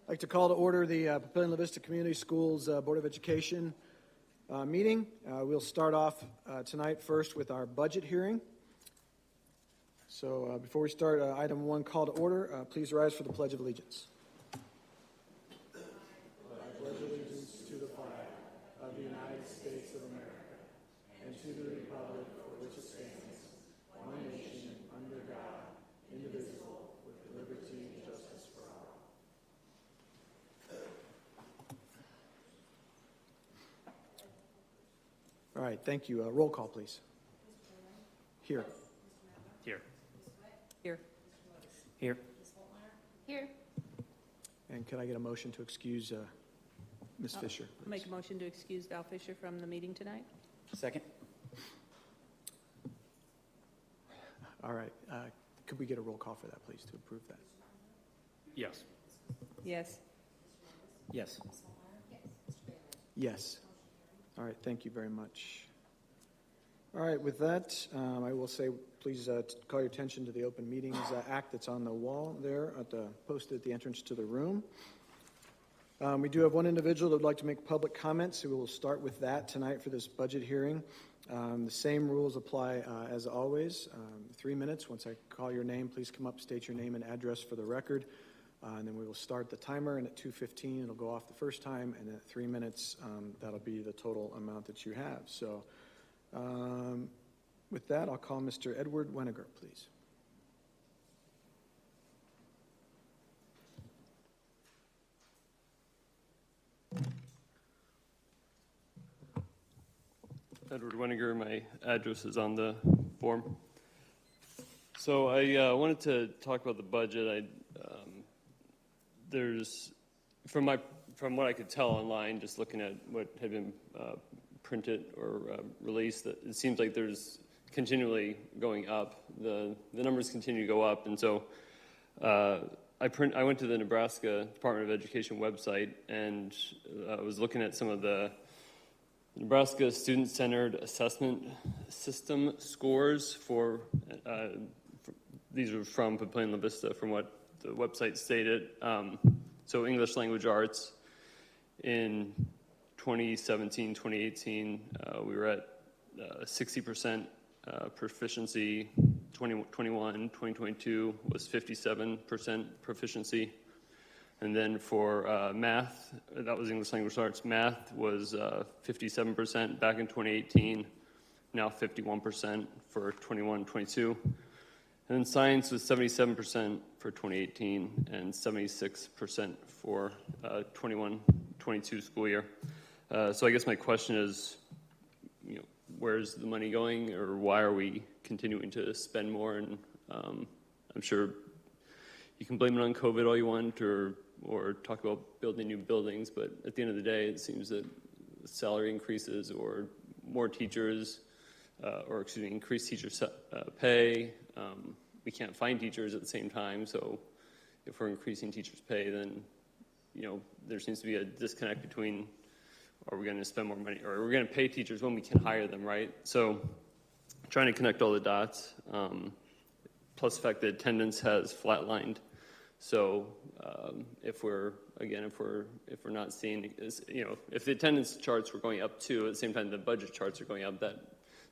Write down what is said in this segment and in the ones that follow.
I'd like to call to order the Papillion La Vista Community Schools Board of Education meeting. We'll start off tonight first with our budget hearing. So before we start, item 1, call to order. Please rise for the Pledge of Allegiance. I pledge allegiance to the flag of the United States of America and to the republic for which it stands, one nation, under God, indivisible, with liberty and justice for all. All right, thank you. Roll call, please. Here. Here. Here. Here. Here. And could I get a motion to excuse Ms. Fisher? I'll make a motion to excuse Val Fisher from the meeting tonight. Second. All right. Could we get a roll call for that, please, to approve that? Yes. Yes. Yes. Yes. All right. Thank you very much. All right. With that, I will say, please call your attention to the Open Meetings Act that's on the wall there, posted at the entrance to the room. We do have one individual that would like to make public comments, so we will start with that tonight for this budget hearing. The same rules apply as always. 3 minutes. Once I call your name, please come up, state your name and address for the record. And then we will start the timer, and at 2:15 it'll go off the first time, and at 3 minutes that'll be the total amount that you have. So with that, I'll call Mr. Edward Weniger, please. Edward Weniger, my address is on the form. So I wanted to talk about the budget. There's, from what I could tell online, just looking at what had been printed or released, that it seems like there's continually going up. The numbers continue to go up, and so I went to the Nebraska Department of Education website and I was looking at some of the Nebraska Student-Centered Assessment System scores for these are from Papillion La Vista, from what the website stated. So English language arts in 2017, 2018, we were at 60% proficiency. 2021, 2022 was 57% proficiency. And then for math, that was English language arts. Math was 57% back in 2018, now 51% for 21, 22. And then science was 77% for 2018 and 76% for 21, 22 school year. So I guess my question is, where's the money going, or why are we continuing to spend more? And I'm sure you can blame it on COVID all you want, or talk about building new buildings, but at the end of the day, it seems that salary increases or more teachers, increased teacher pay. We can't find teachers at the same time, so if we're increasing teachers' pay, then there seems to be a disconnect between, are we going to spend more money, or are we going to pay teachers when we can hire them, right? So trying to connect all the dots, plus the fact that attendance has flatlined. So if we're not seeing, if the attendance charts were going up too, at the same time the budget charts are going up, that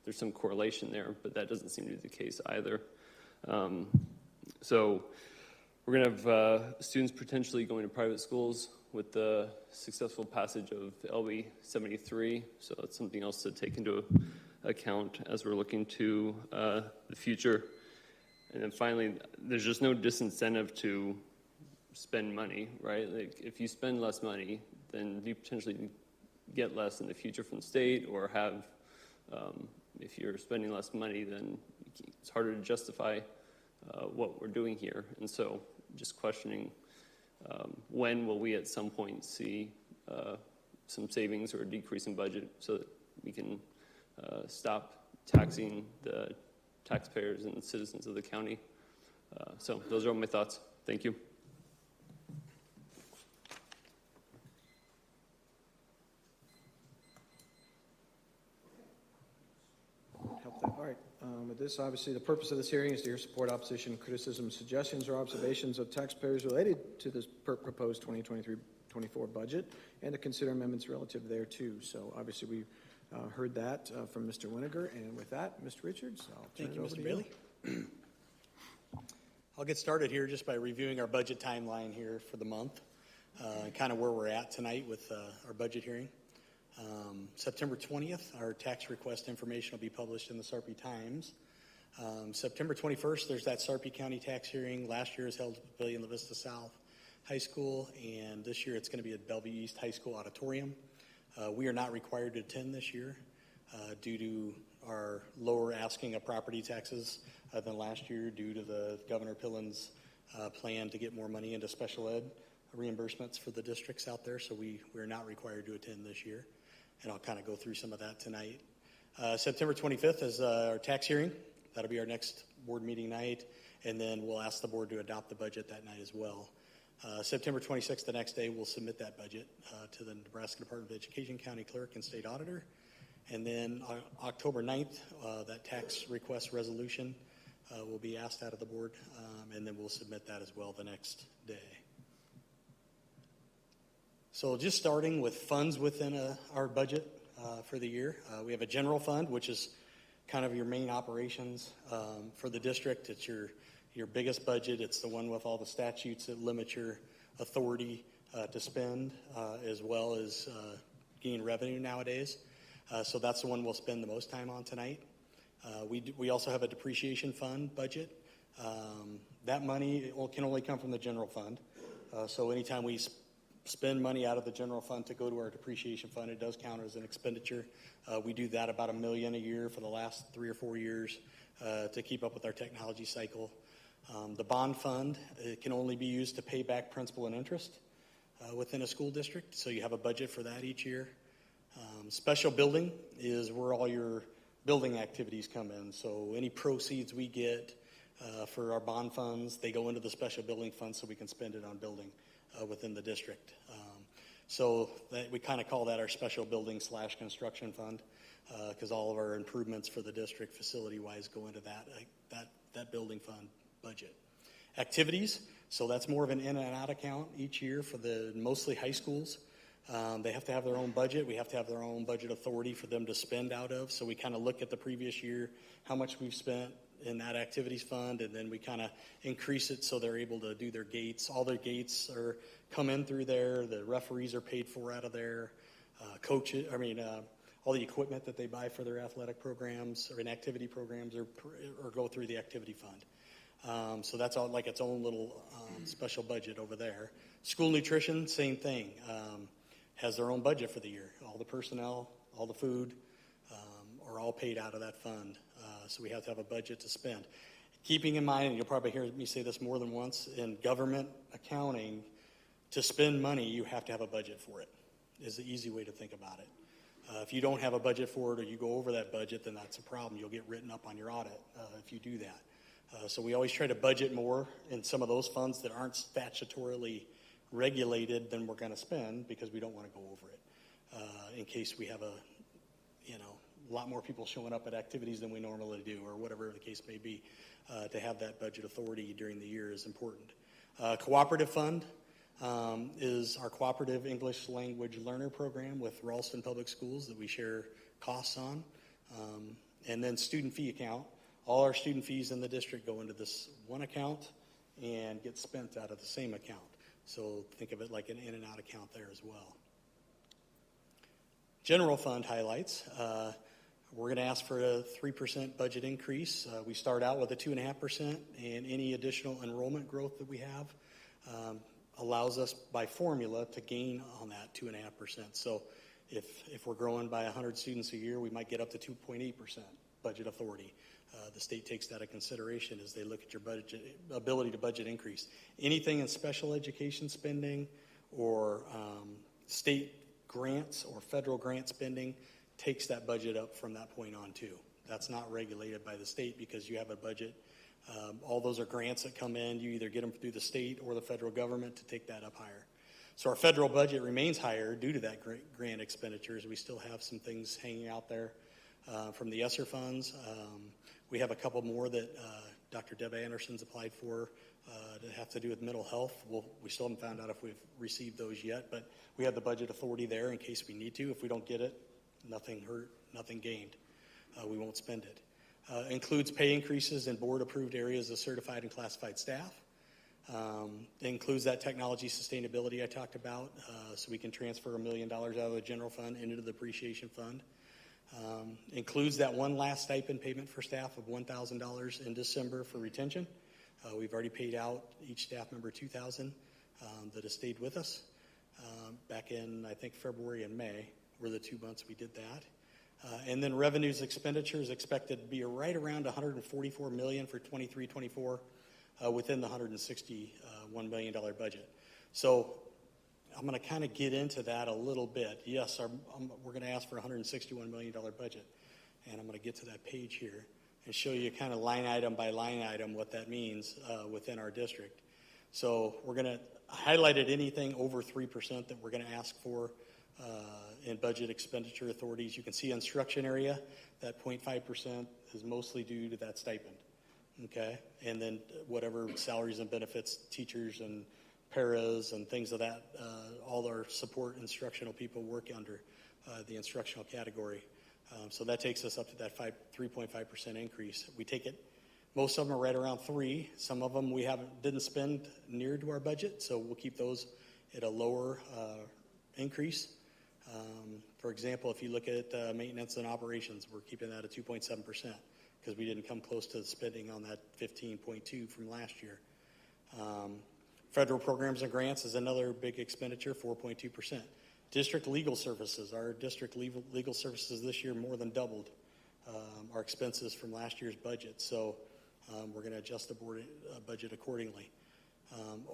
there's some correlation there, but that doesn't seem to be the case either. So we're going to have students potentially going to private schools with the successful passage of LB 73. So that's something else to take into account as we're looking to the future. And then finally, there's just no disincentive to spend money, right? Like if you spend less money, then you potentially get less in the future from the state, or have, if you're spending less money, then it's harder to justify what we're doing here. And so just questioning, when will we at some point see some savings or a decrease in budget so that we can stop taxing the taxpayers and the citizens of the county? So those are all my thoughts. Thank you. Help that. All right. At this, obviously, the purpose of this hearing is to hear support, opposition, criticism, suggestions, or observations of taxpayers related to this proposed 2023-24 budget, and to consider amendments relative thereto. So obviously, we heard that from Mr. Weniger, and with that, Mr. Richards, I'll turn it over to you. Mr. Bailey. I'll get started here just by reviewing our budget timeline here for the month, kind of where we're at tonight with our budget hearing. September 20th, our tax request information will be published in the Sarpy Times. September 21st, there's that Sarpy County tax hearing. Last year was held at the Pavilion La Vista South High School, and this year it's going to be at Bellevue East High School Auditorium. We are not required to attend this year due to our lower asking of property taxes than last year due to the Governor Pillen's plan to get more money into special ed reimbursements for the districts out there, so we're not required to attend this year. And I'll kind of go through some of that tonight. September 25th is our tax hearing. That'll be our next board meeting night, and then we'll ask the board to adopt the budget that night as well. September 26th, the next day, we'll submit that budget to the Nebraska Department of Education, County Clerk, and State Auditor. And then October 9th, that tax request resolution will be asked out of the board, and then we'll submit that as well the next day. So just starting with funds within our budget for the year, we have a general fund, which is kind of your main operations for the district. It's your biggest budget. It's the one with all the statutes that limit your authority to spend, as well as gain revenue nowadays. So that's the one we'll spend the most time on tonight. We also have a depreciation fund budget. That money can only come from the general fund. So anytime we spend money out of the general fund to go to our depreciation fund, it does count as an expenditure. We do that about $1 million a year for the last 3 or 4 years to keep up with our technology cycle. The bond fund, it can only be used to pay back principal and interest within a school district, so you have a budget for that each year. Special building is where all your building activities come in, so any proceeds we get for our bond funds, they go into the special building fund so we can spend it on building within the district. So we kind of call that our special building / construction fund because all of our improvements for the district facility-wise go into that building fund budget. Activities, so that's more of an in and out account each year for the mostly high schools. They have to have their own budget. We have to have their own budget authority for them to spend out of. So we kind of look at the previous year, how much we've spent in that activities fund, and then we kind of increase it so they're able to do their gates. All their gates come in through there. The referees are paid for out of there. All the equipment that they buy for their athletic programs or in activity programs or go through the activity fund. So that's all like its own little special budget over there. School nutrition, same thing. Has their own budget for the year. All the personnel, all the food are all paid out of that fund. So we have to have a budget to spend. Keeping in mind, and you'll probably hear me say this more than once, in government accounting, to spend money, you have to have a budget for it, is the easy way to think about it. If you don't have a budget for it or you go over that budget, then that's a problem. You'll get written up on your audit if you do that. So we always try to budget more in some of those funds that aren't statutorily regulated than we're going to spend because we don't want to go over it in case we have a lot more people showing up at activities than we normally do or whatever the case may be. To have that budget authority during the year is important. Cooperative fund is our cooperative English language learner program with Ralston Public Schools that we share costs on. And then student fee account. All our student fees in the district go into this one account and get spent out of the same account. So think of it like an in and out account there as well. General fund highlights. We're going to ask for a 3% budget increase. We start out with a 2.5%, and any additional enrollment growth that we have allows us by formula to gain on that 2.5%. So if we're growing by 100 students a year, we might get up to 2.8% budget authority. The state takes that into consideration as they look at your budget ability to budget increase. Anything in special education spending or state grants or federal grant spending takes that budget up from that point on too. That's not regulated by the state because you have a budget. All those are grants that come in. You either get them through the state or the federal government to take that up higher. So our federal budget remains higher due to that grant expenditures. We still have some things hanging out there from the ESSER funds. We have a couple more that Dr. Deb Anderson's applied for that have to do with mental health. We still haven't found out if we've received those yet, but we have the budget authority there in case we need to. If we don't get it, nothing hurt, nothing gained. We won't spend it. Includes pay increases in board-approved areas of certified and classified staff. Includes that technology sustainability I talked about, so we can transfer $1 million out of the general fund into the depreciation fund. Includes that one last stipend payment for staff of $1,000 in December for retention. We've already paid out each staff member $2,000 that has stayed with us. Back in, I think, February and May were the 2 months we did that. And then revenues expenditures expected to be right around $144 million for 23-24 within the $161 million budget. So I'm going to kind of get into that a little bit. Yes, we're going to ask for a $161 million budget. And I'm going to get to that page here and show you kind of line item by line item what that means within our district. So we're going to highlight anything over 3% that we're going to ask for in budget expenditure authorities. You can see instruction area, that 0.5% is mostly due to that stipend. Okay, and then whatever salaries and benefits, teachers and paras and things of that, all our support instructional people work under the instructional category. So that takes us up to that 3.5% increase. We take it, most of them are right around 3. Some of them we didn't spend near to our budget, so we'll keep those at a lower increase. For example, if you look at maintenance and operations, we're keeping that at 2.7%. Because we didn't come close to spending on that 15.2 from last year. Federal programs and grants is another big expenditure, 4.2%. District legal services, our district legal services this year more than doubled our expenses from last year's budget. So we're going to adjust the board budget accordingly.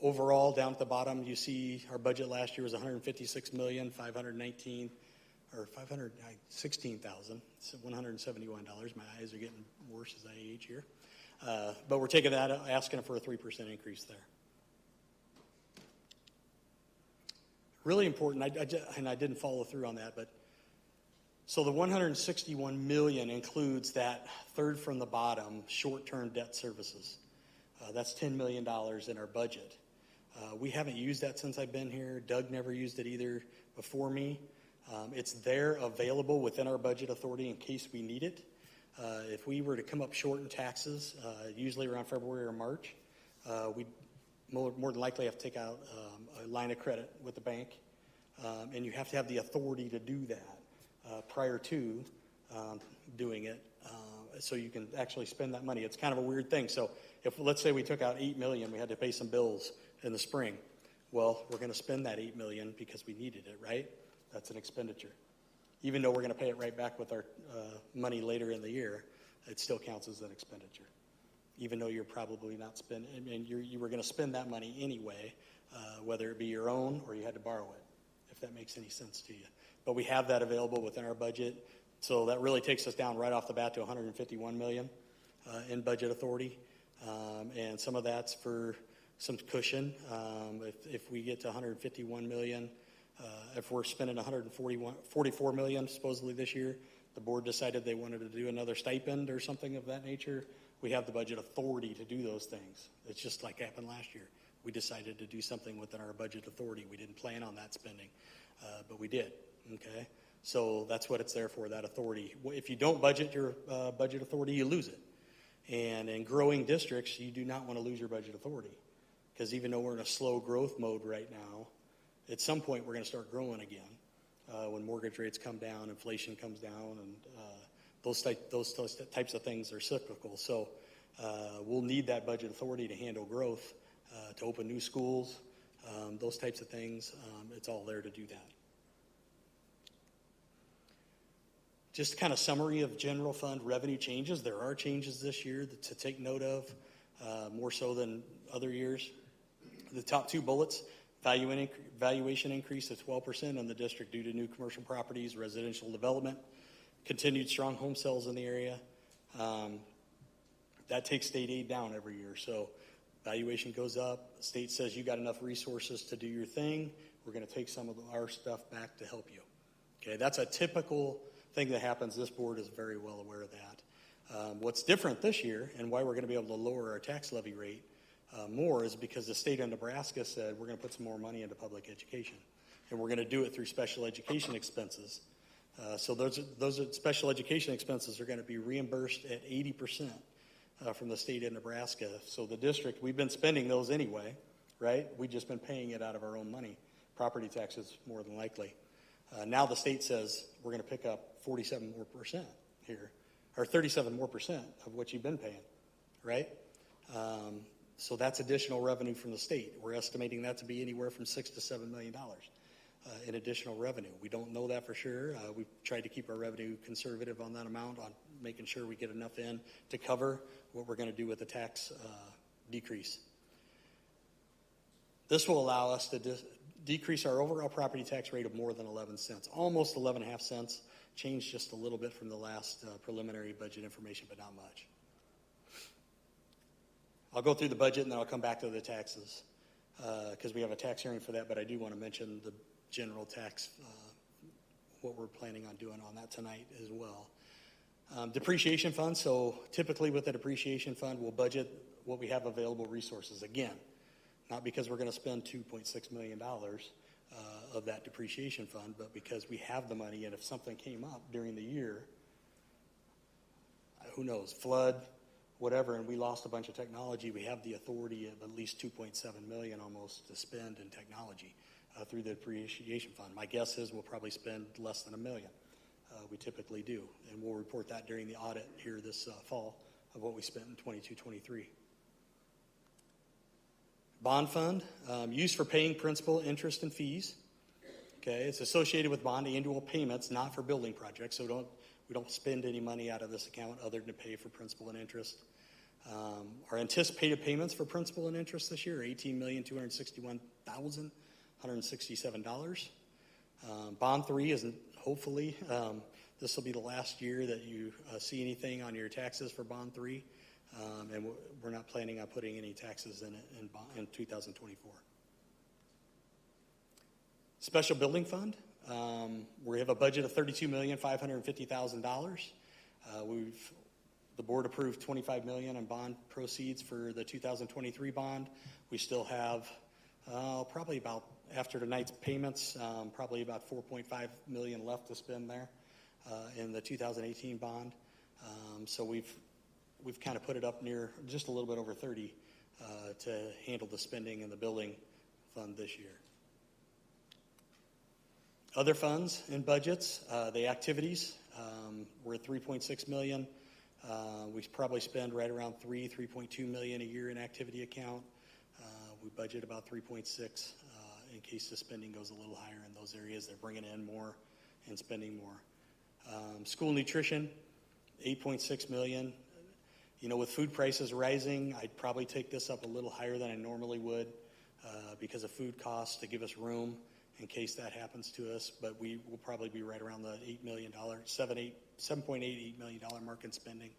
Overall, down at the bottom, you see our budget last year was $156,516,000. It's $171. My eyes are getting worse as I age here. But we're taking that, asking for a 3% increase there. Really important, and I didn't follow through on that, but so the $161 million includes that third from the bottom, short-term debt services. That's $10 million in our budget. We haven't used that since I've been here. Doug never used it either before me. It's there available within our budget authority in case we need it. If we were to come up short in taxes, usually around February or March, we'd more than likely have to take out a line of credit with the bank. And you have to have the authority to do that prior to doing it so you can actually spend that money. It's kind of a weird thing. So if, let's say we took out $8 million, we had to pay some bills in the spring. Well, we're going to spend that $8 million because we needed it, right? That's an expenditure. Even though we're going to pay it right back with our money later in the year, it still counts as an expenditure. Even though you're probably not spending, and you were going to spend that money anyway, whether it be your own or you had to borrow it, if that makes any sense to you. But we have that available within our budget, so that really takes us down right off the bat to $151 million in budget authority, and some of that's for some cushion. If we get to $151 million. If we're spending $144 million supposedly this year, the board decided they wanted to do another stipend or something of that nature, we have the budget authority to do those things. It's just like happened last year. We decided to do something within our budget authority. We didn't plan on that spending, but we did, okay? So that's what it's there for, that authority. If you don't budget your budget authority, you lose it. And in growing districts, you do not want to lose your budget authority, because even though we're in a slow growth mode right now, at some point we're going to start growing again when mortgage rates come down, inflation comes down, and those types of things are cyclical. So we'll need that budget authority to handle growth, to open new schools, those types of things. It's all there to do that. Just kind of summary of general fund revenue changes. There are changes this year to take note of, more so than other years. The top two bullets: valuation increase of 12% in the district due to new commercial properties, residential development, continued strong home sales in the area. That takes state aid down every year. So valuation goes up. The state says you got enough resources to do your thing. We're going to take some of our stuff back to help you. Okay, that's a typical thing that happens. This board is very well aware of that. What's different this year and why we're going to be able to lower our tax levy rate more is because the state of Nebraska said we're going to put some more money into public education, and we're going to do it through special education expenses. So those special education expenses are going to be reimbursed at 80% from the state of Nebraska. So the district, we've been spending those anyway, right? We've just been paying it out of our own money, property taxes more than likely. Now the state says we're going to pick up 47% more here, or 37% more of what you've been paying, right? So that's additional revenue from the state. We're estimating that to be anywhere from $6 to $7 million in additional revenue. We don't know that for sure. We've tried to keep our revenue conservative on that amount, on making sure we get enough in to cover what we're going to do with the tax decrease. This will allow us to decrease our overall property tax rate of more than 11 cents, almost 11.5 cents, changed just a little bit from the last preliminary budget information, but not much. I'll go through the budget and then I'll come back to the taxes because we have a tax hearing for that, but I do want to mention the general tax, what we're planning on doing on that tonight as well. Depreciation fund, so typically with the depreciation fund, we'll budget what we have available resources. Again, not because we're going to spend $2.6 million of that depreciation fund, but because we have the money, and if something came up during the year, who knows, flood, whatever, and we lost a bunch of technology, we have the authority of at least $2.7 million almost to spend in technology through the depreciation fund. My guess is we'll probably spend less than $1 million. We typically do, and we'll report that during the audit here this fall of what we spent in 22-23. Bond fund, used for paying principal, interest, and fees. Okay, it's associated with bond annual payments, not for building projects, so we don't spend any money out of this account other than to pay for principal and interest. Our anticipated payments for principal and interest this year are $18,261,167. Bond 3 is hopefully, this will be the last year that you see anything on your taxes for Bond 3, and we're not planning on putting any taxes in it in 2024. Special building fund, we have a budget of $32,550,000. The board approved $25 million in bond proceeds for the 2023 bond. We still have probably about, after tonight's payments, probably about $4.5 million left to spend there in the 2018 bond. So we've kind of put it up near just a little bit over 30 to handle the spending in the building fund this year. Other funds and budgets, the activities, we're at $3.6 million. We probably spend right around $3.2 million a year in activity account. We budget about 3.6 in case the spending goes a little higher in those areas. They're bringing in more and spending more. School nutrition, $8.6 million. You know, with food prices rising, I'd probably take this up a little higher than I normally would because of food costs to give us room in case that happens to us. But we will probably be right around the $8 million, $7.8 million mark in spending.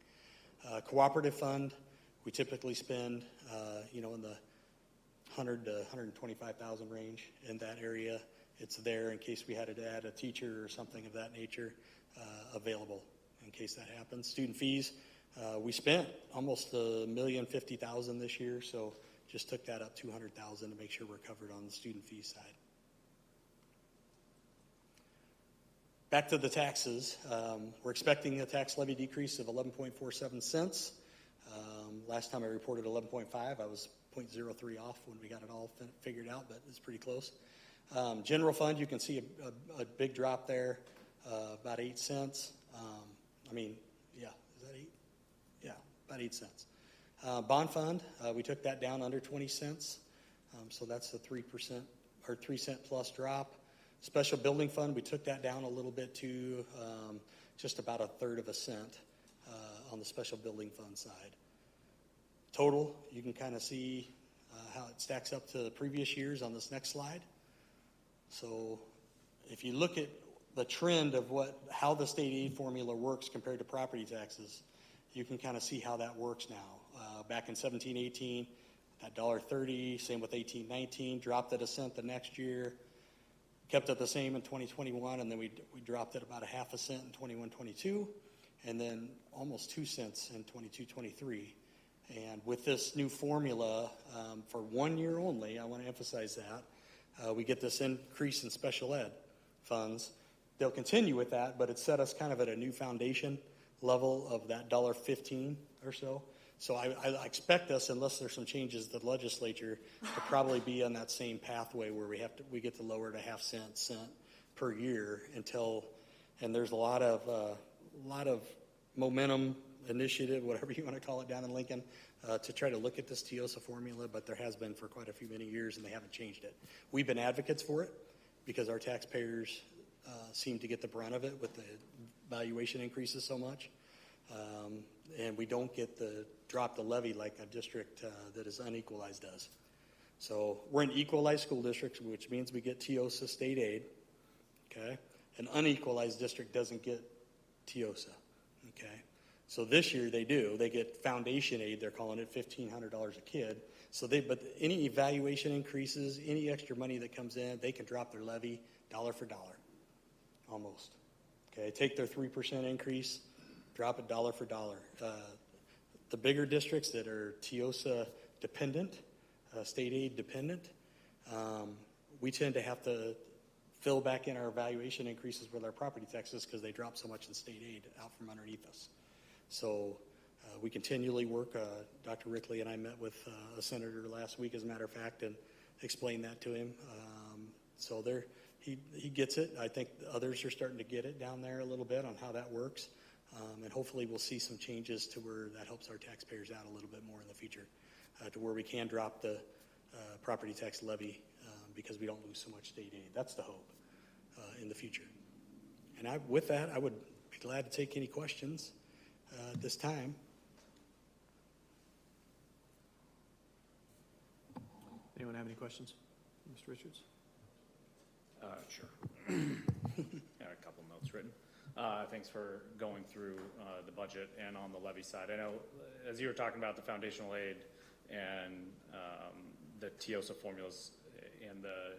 Cooperative fund, we typically spend, in the 100 to 125,000 range in that area. It's there in case we had to add a teacher or something of that nature available in case that happens. Student fees, we spent almost $1,050,000 this year, so just took that up $200,000 to make sure we're covered on the student fee side. Back to the taxes, we're expecting a tax levy decrease of 11.47 cents. Last time I reported 11.5, I was 0.03 off when we got it all figured out, but it's pretty close. General fund, you can see a big drop there, about 8 cents. Is that 8? Yeah, about 8 cents. Bond fund, we took that down under 20 cents, so that's a 3% or 3 cent plus drop. Special building fund, we took that down a little bit to just about 1/3 cent on the special building fund side. Total, you can kind of see how it stacks up to the previous years on this next slide. So if you look at the trend of how the state aid formula works compared to property taxes, you can kind of see how that works now. Back in 17-18, that $1.30, same with 18-19, dropped it a cent the next year. Kept it the same in 2021, and then we dropped it about 0.5 cent in 21-22, and then almost 2 cents in 22-23. And with this new formula, for 1 year only, I want to emphasize that, we get this increase in special ed funds. They'll continue with that, but it set us kind of at a new foundation level of that $1.15 or so. So I expect us, unless there's some changes to the legislature, to probably be on that same pathway where we get to lower to half cent per year until, and there's a lot of momentum, initiative, whatever you want to call it, down in Lincoln, to try to look at this TIOSA formula, but there has been for quite a few many years, and they haven't changed it. We've been advocates for it because our taxpayers seem to get the brunt of it with the valuation increases so much. And we don't get the drop the levy like a district that is unequalized does. So we're an equalized school district, which means we get TIOSA state aid, okay? An unequalized district doesn't get TIOSA, okay? So this year they do. They get foundation aid. They're calling it $1,500 a kid. So but any evaluation increases, any extra money that comes in, they can drop their levy dollar for dollar, almost. Okay, take their 3% increase, drop it dollar for dollar. The bigger districts that are TIOSA dependent, state aid dependent, we tend to have to fill back in our valuation increases with our property taxes because they drop so much in state aid out from underneath us. So we continually work. Dr. Rickley and I met with a senator last week, as a matter of fact, and explained that to him. So he gets it. I think others are starting to get it down there a little bit on how that works. And hopefully we'll see some changes to where that helps our taxpayers out a little bit more in the future, to where we can drop the property tax levy because we don't lose so much state aid. That's the hope in the future. And with that, I would be glad to take any questions at this time. Anyone have any questions? Mr. Richards? Sure. Got a couple notes written. Thanks for going through the budget and on the levy side. I know as you were talking about the foundational aid and the TIOSA formulas and the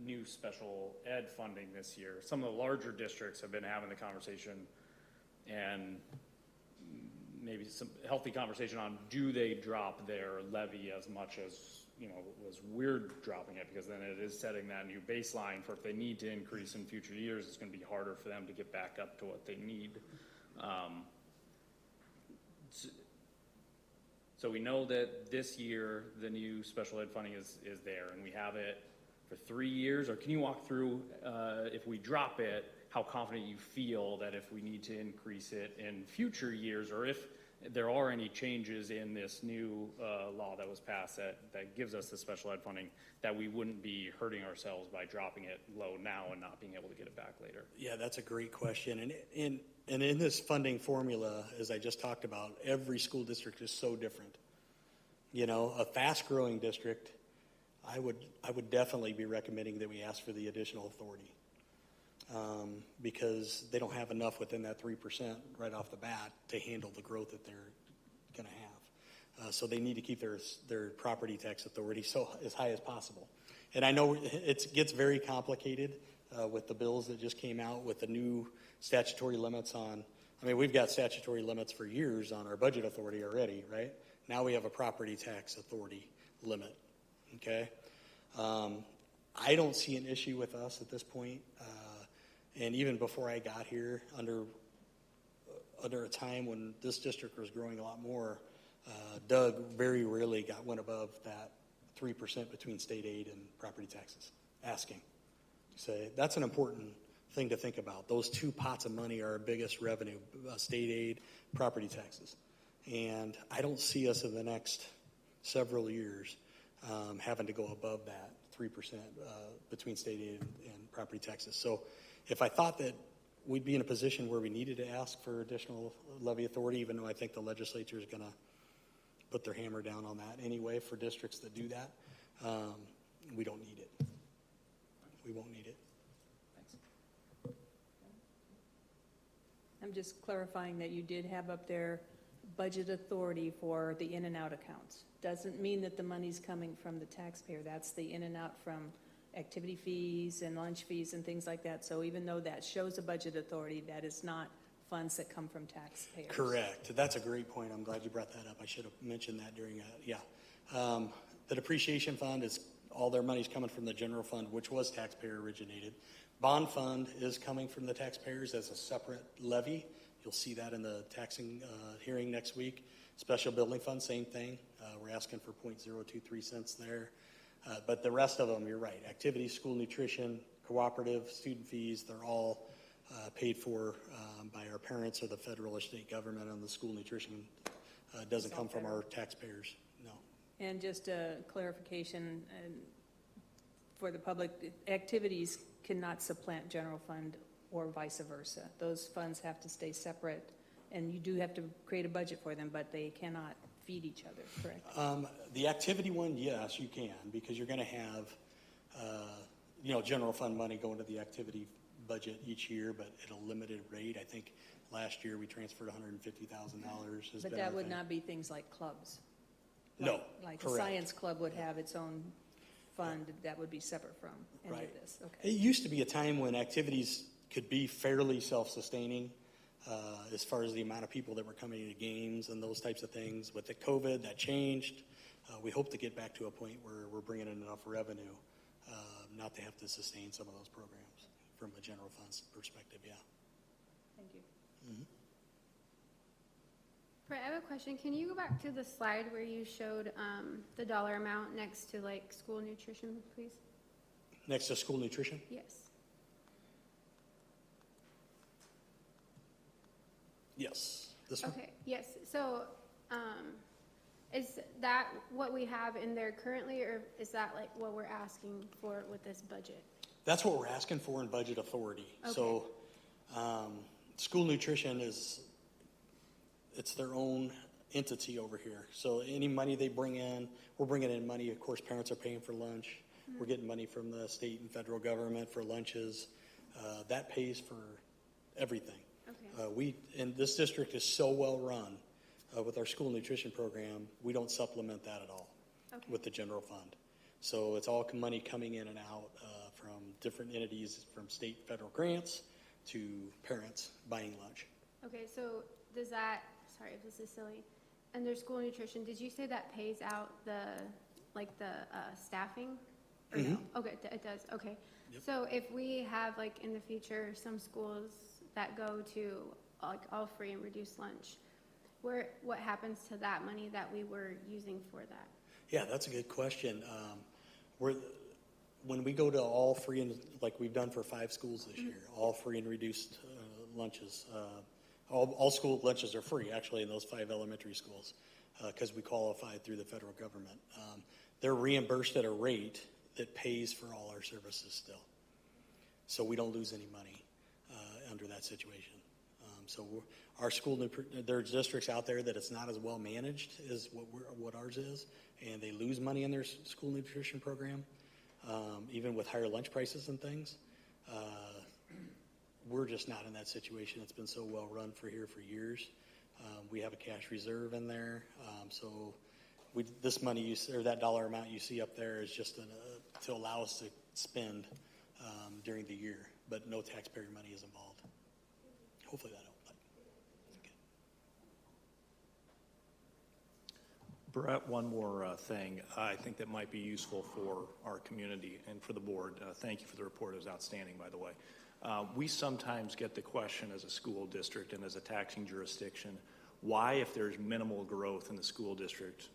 new special ed funding this year, some of the larger districts have been having the conversation and maybe some healthy conversation on do they drop their levy as much as was weird dropping it, because then it is setting that new baseline for if they need to increase in future years, it's going to be harder for them to get back up to what they need. So we know that this year the new special ed funding is there, and we have it for 3 years. Or can you walk through if we drop it, how confident you feel that if we need to increase it in future years, or if there are any changes in this new law that was passed that gives us the special ed funding, that we wouldn't be hurting ourselves by dropping it low now and not being able to get it back later? Yeah, that's a great question. And in this funding formula, as I just talked about, every school district is so different. A fast-growing district, I would definitely be recommending that we ask for the additional authority. Because they don't have enough within that 3% right off the bat to handle the growth that they're going to have. So they need to keep their property tax authority as high as possible. And I know it gets very complicated with the bills that just came out with the new statutory limits on. We've got statutory limits for years on our budget authority already, right? Now we have a property tax authority limit, okay? I don't see an issue with us at this point. And even before I got here, under a time when this district was growing a lot more, Doug very rarely went above that 3% between state aid and property taxes, asking. So that's an important thing to think about. Those two pots of money are our biggest revenue, state aid, property taxes. And I don't see us in the next several years having to go above that 3% between state aid and property taxes. So if I thought that we'd be in a position where we needed to ask for additional levy authority, even though I think the legislature is going to put their hammer down on that anyway for districts that do that, we don't need it. We won't need it. Thanks. I'm just clarifying that you did have up there budget authority for the in and out accounts. Doesn't mean that the money's coming from the taxpayer. That's the in and out from activity fees and lunch fees and things like that. So even though that shows a budget authority, that is not funds that come from taxpayers. Correct. That's a great point. I'm glad you brought that up. I should have mentioned that during, the depreciation fund is, all their money's coming from the general fund, which was taxpayer originated. Bond fund is coming from the taxpayers as a separate levy. You'll see that in the taxing hearing next week. Special building fund, same thing. We're asking for 0.023 cents there. But the rest of them, you're right. Activities, school nutrition, cooperative, student fees, they're all paid for by our parents or the federal or state government, and the school nutrition doesn't come from our taxpayers, no. And just a clarification for the public, activities cannot supplant general fund or vice versa. Those funds have to stay separate, and you do have to create a budget for them, but they cannot feed each other, correct? The activity one, yes, you can, because you're going to have, general fund money going to the activity budget each year, but at a limited rate. I think last year we transferred $150,000. But that would not be things like clubs. No, Like a correct. science club would have its own fund that would be separate from any Right. of this, okay. It used to be a time when activities could be fairly self-sustaining as far as the amount of people that were coming to games and those types of things. With the COVID, that changed. We hope to get back to a point where we're bringing in enough revenue not to have to sustain some of those programs from a general funds perspective, yeah. Thank you. Brett, I have a question. Can you go back to the slide where you showed the dollar amount next to like school nutrition, please? Next to school nutrition? Yes. Yes. This one? Okay, yes. So is that what we have in there currently, or is that like what we're asking for with this budget? That's what we're asking for in budget authority. So school nutrition it's their own entity over here. So any money they bring in, we're bringing in money. Of course, parents are paying for lunch. Mm-hmm. We're getting money from the state and federal government for lunches. That pays for everything. Okay. And this district is so well run with our school nutrition program, we don't supplement that at all with the general fund. So it's all money coming in and out from different entities, from state and federal grants to parents buying lunch. Okay, so does that, sorry if this is silly, under school nutrition, did you say that pays out the staffing? Or no? Okay, it does, okay. Yep. So if we have like in the future some schools that go to like all free and reduced lunch, what happens to that money that we were using for that? Yeah, that's a good question. When we go to all free and, like we've done for 5 schools this year, all free and reduced lunches, all school lunches are free actually in those 5 elementary schools because we qualified through the federal government. They're reimbursed at a rate that pays for all our services still. So we don't lose any money under that situation. So our school, there's districts out there that it's not as well managed as what ours is, and they lose money in their school nutrition program, even with higher lunch prices and things. We're just not in that situation. It's been so well run for years. We have a cash reserve in there, so this money or that dollar amount you see up there is just to allow us to spend during the year, but no taxpayer money is involved. Hopefully that helped. Brett, one more thing I think that might be useful for our community and for the board. Thank you for the report. It was outstanding, by the way. We sometimes get the question as a school district and as a taxing jurisdiction, why, if there's minimal growth in the school district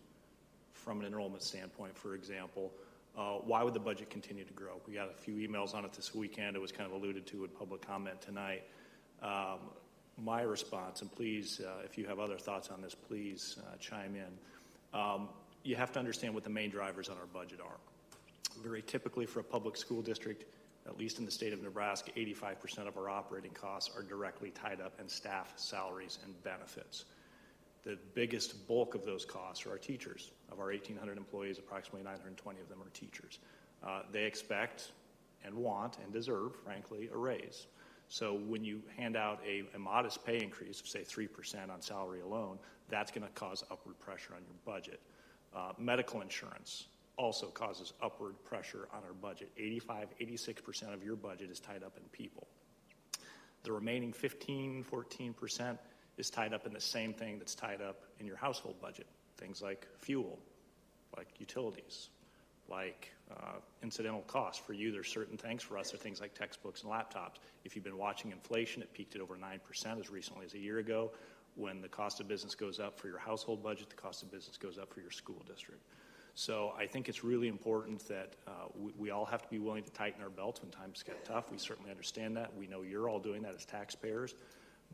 from an enrollment standpoint, for example, why would the budget continue to grow? We got a few emails on it this weekend. It was kind of alluded to in public comment tonight. My response, and please, if you have other thoughts on this, please chime in. You have to understand what the main drivers on our budget are. Very typically for a public school district, at least in the state of Nebraska, 85% of our operating costs are directly tied up in staff salaries and benefits. The biggest bulk of those costs are our teachers. Of our 1,800 employees, approximately 920 of them are teachers. They expect and want and deserve, frankly, a raise. So when you hand out a modest pay increase of, say, 3% on salary alone, that's going to cause upward pressure on your budget. Medical insurance also causes upward pressure on our budget. 86% of your budget is tied up in people. The remaining 14% is tied up in the same thing that's tied up in your household budget. Things like fuel, like utilities, like incidental costs. For you, there's certain things. For us, there are things like textbooks and laptops. If you've been watching inflation, it peaked at over 9% as recently as a year ago. When the cost of business goes up for your household budget, the cost of business goes up for your school district. So I think it's really important that we all have to be willing to tighten our belts when times get tough. We certainly understand that. We know you're all doing that as taxpayers.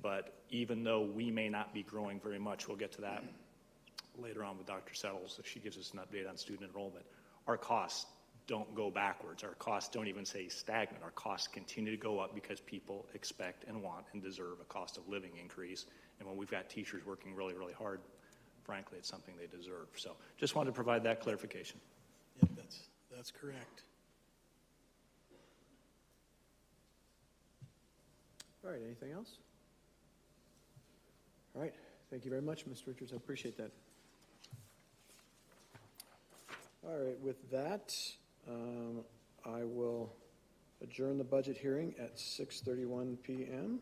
But even though we may not be growing very much, we'll get to that later on with Dr. Settles if she gives us an update on student enrollment. Our costs don't go backwards. Our costs don't even stay stagnant. Our costs continue to go up because people expect and want and deserve a cost of living increase. And when we've got teachers working really, really hard, frankly, it's something they deserve. So just wanted to provide that clarification. Yep, that's correct. All right, anything else? All right, thank you very much, Mr. Richards. I appreciate that. All right, with that, I will adjourn the budget hearing at 6:31 p.m.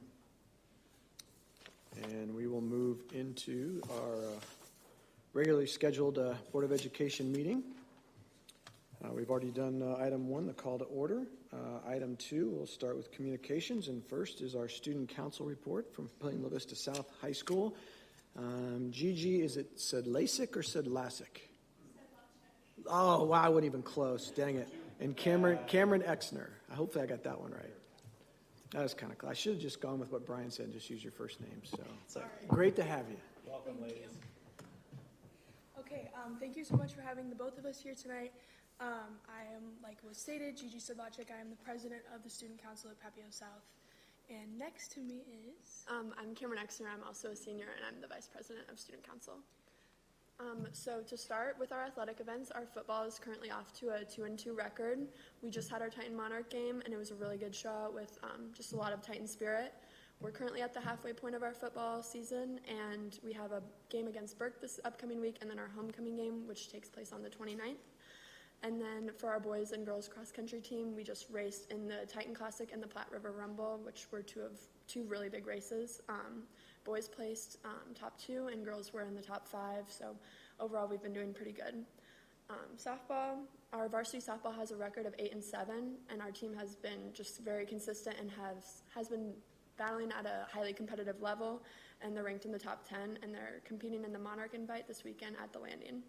And we will move into our regularly scheduled Board of Education meeting. We've already done item 1, the call to order. Item 2, we'll start with communications, and first is our student council report from Plain La Vista South High School. Gigi, is it Sedlacek or Sedlacek? Oh, wow, I wasn't even close. Dang it. And Cameron Exner. Hopefully I got that one right. That was kind of close. I should have just gone with what Brian said and just use your first name. So great to have you. Welcome, ladies. Okay, thank you so much for having the both of us here tonight. I am, like was stated, Gigi Sedlacek. I am the president of the Student Council at Papio South. And next to me is... I'm Cameron Exner. I'm also a senior, and I'm the vice president of Student Council. So to start with our athletic events, our football is currently off to a 2-2 record. We just had our Titan Monarch game, and it was a really good show with just a lot of Titan spirit. We're currently at the halfway point of our football season, and we have a game against Burke this upcoming week, and then our homecoming game, which takes place on the 29th. And then for our boys and girls cross-country team, we just raced in the Titan Classic and the Platte River Rumble, which were two really big races. Boys placed top 2, and girls were in the top 5, so overall we've been doing pretty good. Softball, our varsity softball has a record of 8-7, and our team has been just very consistent and has been battling at a highly competitive level, and they're ranked in the top 10, and they're competing in the Monarch Invite this weekend at the Landing.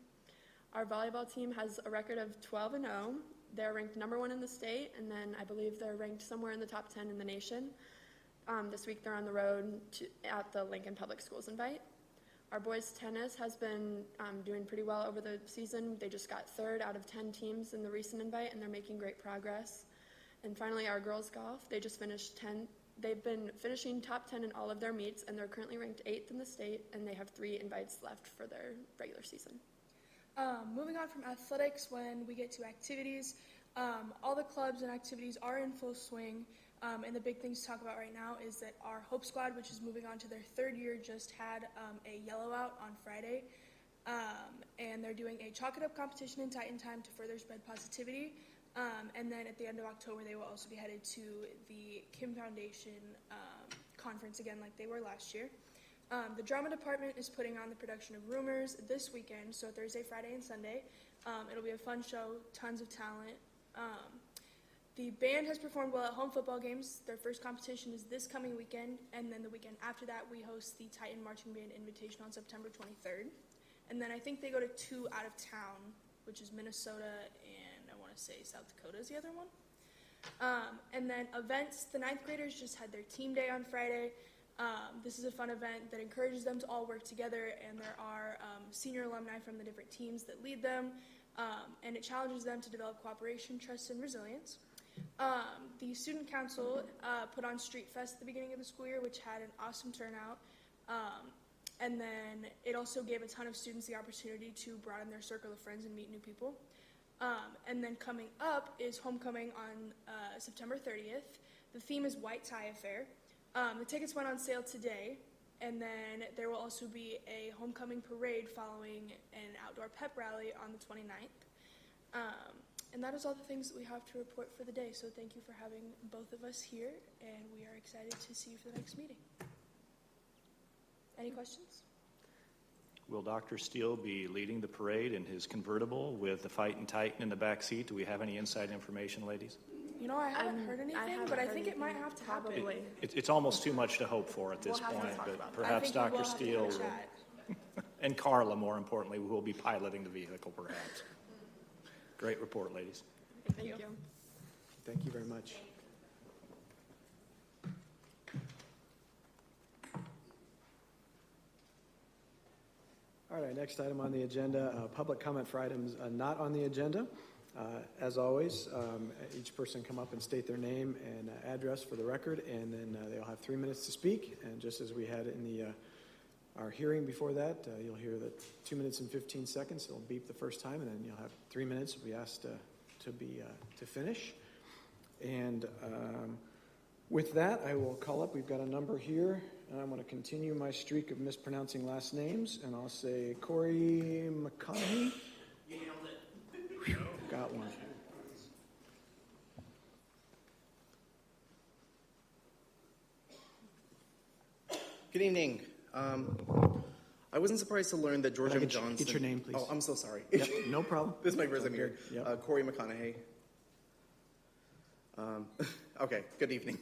Our volleyball team has a record of 12-0. They're ranked number 1 in the state, and then I believe they're ranked somewhere in the top 10 in the nation. This week they're on the road at the Lincoln Public Schools Invite. Our boys tennis has been doing pretty well over the season. They just got 3rd out of 10 teams in the recent invite, and they're making great progress. And finally, our girls golf, they just finished 10th. They've been finishing top 10 in all of their meets, and they're currently ranked 8th in the state, and they have 3 invites left for their regular season. Moving on from athletics, when we get to activities, all the clubs and activities are in full swing. And the big things to talk about right now is that our Hope Squad, which is moving on to their 3rd year, just had a yellow out on Friday. And they're doing a chalk it up competition in Titan time to further spread positivity. And then at the end of October, they will also be headed to the Kim Foundation conference again like they were last year. The drama department is putting on the production of Rumors this weekend, so Thursday, Friday, and Sunday. It'll be a fun show, tons of talent. The band has performed well at home football games. Their first competition is this coming weekend, and then the weekend after that, we host the Titan Marching Band Invitational on September 23rd. And then I think they go to 2 out of town, which is Minnesota and I want to say South Dakota is the other one. And then events, the 9th graders just had their team day on Friday. This is a fun event that encourages them to all work together, and there are senior alumni from the different teams that lead them, and it challenges them to develop cooperation, trust, and resilience. The Student Council put on Street Fest at the beginning of the school year, which had an awesome turnout, and then it also gave a ton of students the opportunity to broaden their circle of friends and meet new people. And then coming up is homecoming on September 30th. The theme is White Tie Affair. The tickets went on sale today, and then there will also be a homecoming parade following an outdoor pep rally on the 29th. And that is all the things that we have to report for the day. So thank you for having both of us here, and we are excited to see you for the next meeting. Any questions? Will Dr. Steele be leading the parade in his convertible with the Fightin' Titan in the back seat? Do we have any inside information, ladies? You know, I haven't heard anything, but I think it might have to happen. Probably. It's almost too much to hope for at this We'll have to point, talk but about that. perhaps I think we will Dr. have to Steele have a will- chat. and Carla, more importantly, will be piloting the vehicle, perhaps. Great report, ladies. Thank you. Thank you very much. All right, next item on the agenda, public comment for items not on the agenda. As always, each person come up and state their name and address for the record, and then they'll have 3 minutes to speak. And just as we had in the our hearing before that, you'll hear that 2 minutes and 15 seconds. It'll beep the first time, and then you'll have 3 minutes. We asked to finish. And with that, I will call up. We've got a number here. I'm going to continue my streak of mispronouncing last names, and I'll say Corey McConaughey. You nailed it. Whew, got one. Good evening. I wasn't surprised to learn that George Can I M. get Johnson... your name, please? Oh, I'm so sorry. Yep, no problem. This is my first time here. Yep. Corey McConaughey. Okay, good evening.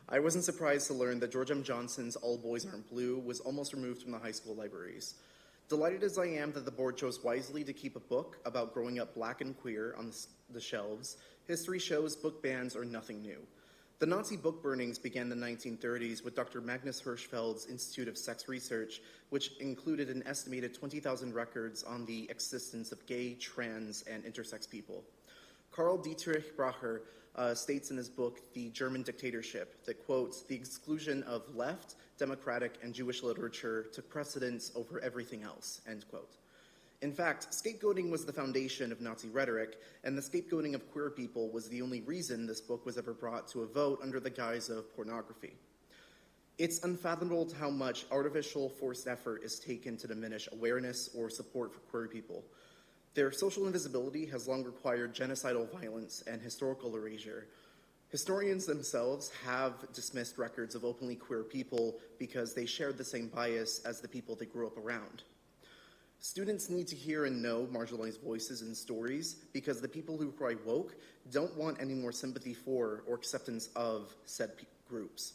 I wasn't surprised to learn that George M. Johnson's All Boys Aren't Blue was almost removed from the high school libraries. Delighted as I am that the board chose wisely to keep a book about growing up black and queer on the shelves, history shows book bans are nothing new. The Nazi book burnings began in the 1930s with Dr. Magnus Hirschfeld's Institute of Sex Research, which included an estimated 20,000 records on the existence of gay, trans, and intersex people. Karl Dietrich Bracher states in his book, The German Dictatorship, that, quotes, the exclusion of left, democratic, and Jewish literature took precedence over everything else, end quote. In fact, scapegoating was the foundation of Nazi rhetoric, and the scapegoating of queer people was the only reason this book was ever brought to a vote under the guise of pornography. It's unfathomable how much artificial forced effort is taken to diminish awareness or support for queer people. Their social invisibility has long required genocidal violence and historical erasure. Historians themselves have dismissed records of openly queer people because they shared the same bias as the people they grew up around. Students need to hear and know marginalized voices and stories because the people who cry woke don't want any more sympathy for or acceptance of said groups.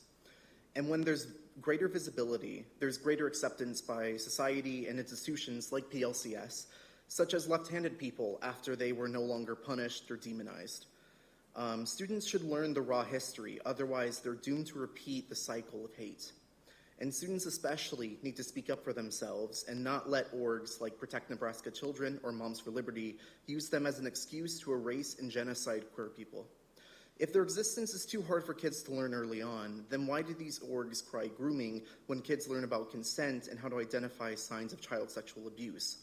And when there's greater visibility, there's greater acceptance by society and institutions like PLCS, such as left-handed people after they were no longer punished or demonized. Students should learn the raw history, otherwise they're doomed to repeat the cycle of hate. And students especially need to speak up for themselves and not let orgs like Protect Nebraska Children or Moms for Liberty use them as an excuse to erase and genocide queer people. If their existence is too hard for kids to learn early on, then why do these orgs cry grooming when kids learn about consent and how to identify signs of child sexual abuse?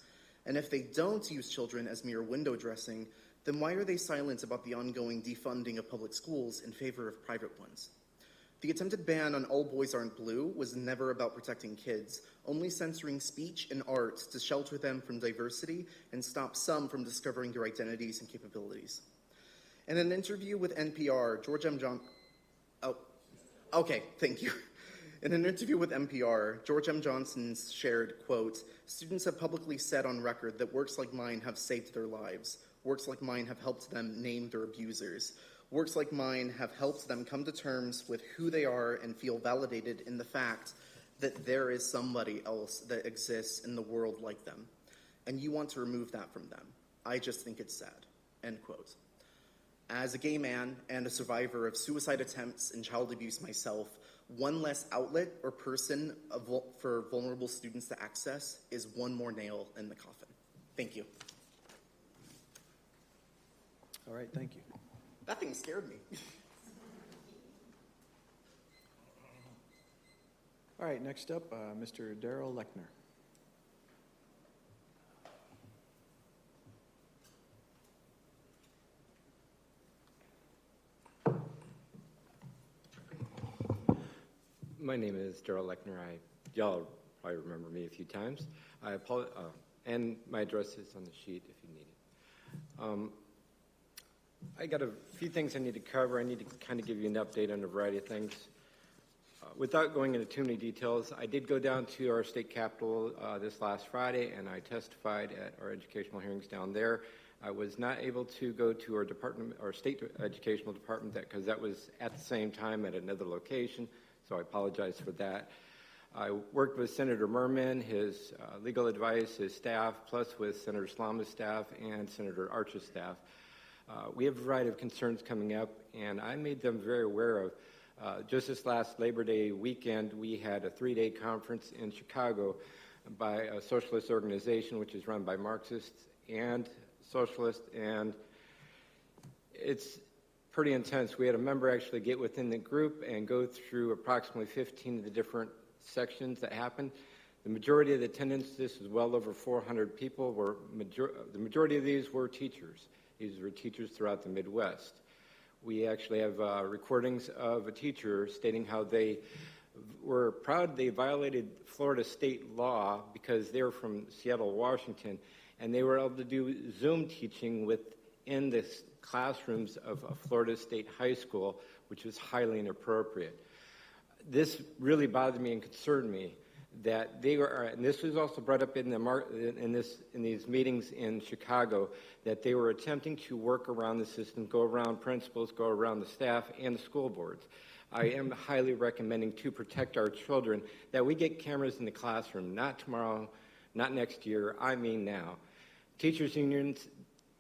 And if they don't use children as mere window dressing, then why are they silent about the ongoing defunding of public schools in favor of private ones? The attempted ban on All Boys Aren't Blue was never about protecting kids, only censoring speech and art to shelter them from diversity and stop some from discovering their identities and capabilities. In an interview with NPR, In an interview with NPR, George M. Johnson shared, quote, students have publicly said on record that works like mine have saved their lives. Works like mine have helped them name their abusers. Works like mine have helped them come to terms with who they are and feel validated in the fact that there is somebody else that exists in the world like them. And you want to remove that from them. I just think it's sad, end quote. As a gay man and a survivor of suicide attempts and child abuse myself, one less outlet or person for vulnerable students to access is one more nail in the coffin. Thank you. All right, thank you. That thing scared me. All right, next up, Mr. Daryl Lechner. My name is Daryl Lechner. Y'all probably remember me a few times. I apologize, and my address is on the sheet if you need it. I got a few things I need to cover. I need to kind of give you an update on a variety of things. Without going into too many details, I did go down to our state capitol this last Friday, and I testified at our educational hearings down there. I was not able to go to our department, our state educational department, because that was at the same time at another location, so I apologize for that. I worked with Senator Merman, his legal advice, his staff, plus with Senator Slama's staff and Senator Arch's staff. We have a variety of concerns coming up, and I made them very aware of. Just this last Labor Day weekend, we had a 3-day conference in Chicago by a socialist organization, which is run by Marxists and socialists, and it's pretty intense. We had a member actually get within the group and go through approximately 15 of the different sections that happened. The majority of the attendance, this was well over 400 people, the majority of these were teachers. These were teachers throughout the Midwest. We actually have recordings of a teacher stating how they were proud they violated Florida state law because they were from Seattle, Washington, and they were able to do Zoom teaching within the classrooms of a Florida State high school, which was highly inappropriate. This really bothered me and concerned me that they were, and this was also brought up in these meetings in Chicago, that they were attempting to work around the system, go around principals, go around the staff and the school boards. I am highly recommending to protect our children that we get cameras in the classroom, not tomorrow, not next year, I mean now. Teachers unions,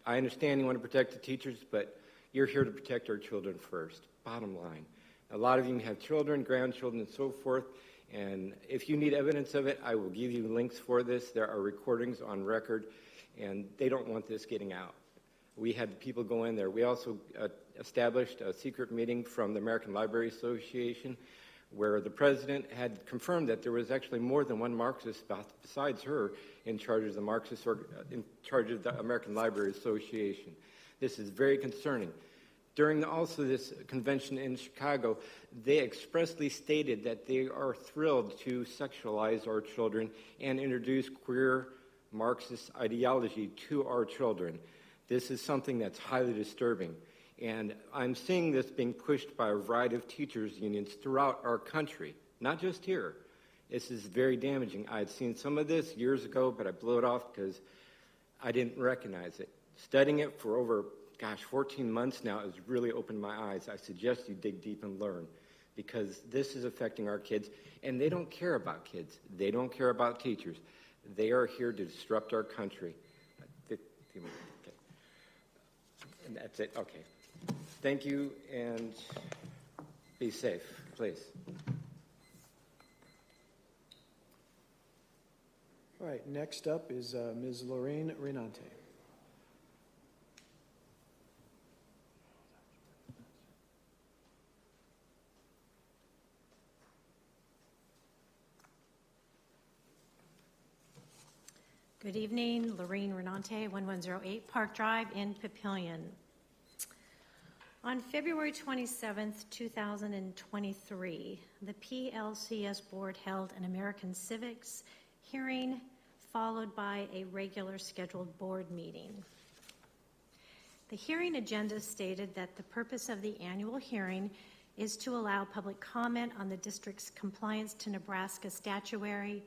I understand you want to protect the teachers, but you're here to protect our children first, bottom line. A lot of you have children, grandchildren, and so forth. And if you need evidence of it, I will give you links for this. There are recordings on record, and they don't want this getting out. We had people go in there. We also established a secret meeting from the American Library Association where the president had confirmed that there was actually more than one Marxist besides her in charge of the American Library Association. This is very concerning. During also this convention in Chicago, they expressly stated that they are thrilled to sexualize our children and introduce queer Marxist ideology to our children. This is something that's highly disturbing. And I'm seeing this being pushed by a variety of teachers' unions throughout our country, not just here. This is very damaging. I had seen some of this years ago, but I blew it off because I didn't recognize it. Studying it for over 14 months now has really opened my eyes. I suggest you dig deep and learn, because this is affecting our kids, and they don't care about kids. They don't care about teachers. They are here to disrupt our country. Okay. And that's it. Okay. Thank you, and be safe, please. All right, next up is Ms. Lorraine Renante. Good evening, Lorraine Renante, 1108 Park Drive in Papillion. On February 27th, 2023, the PLCS board held an American Civics hearing followed by a regular scheduled board meeting. The hearing agenda stated that the purpose of the annual hearing is to allow public comment on the district's compliance to Nebraska Statute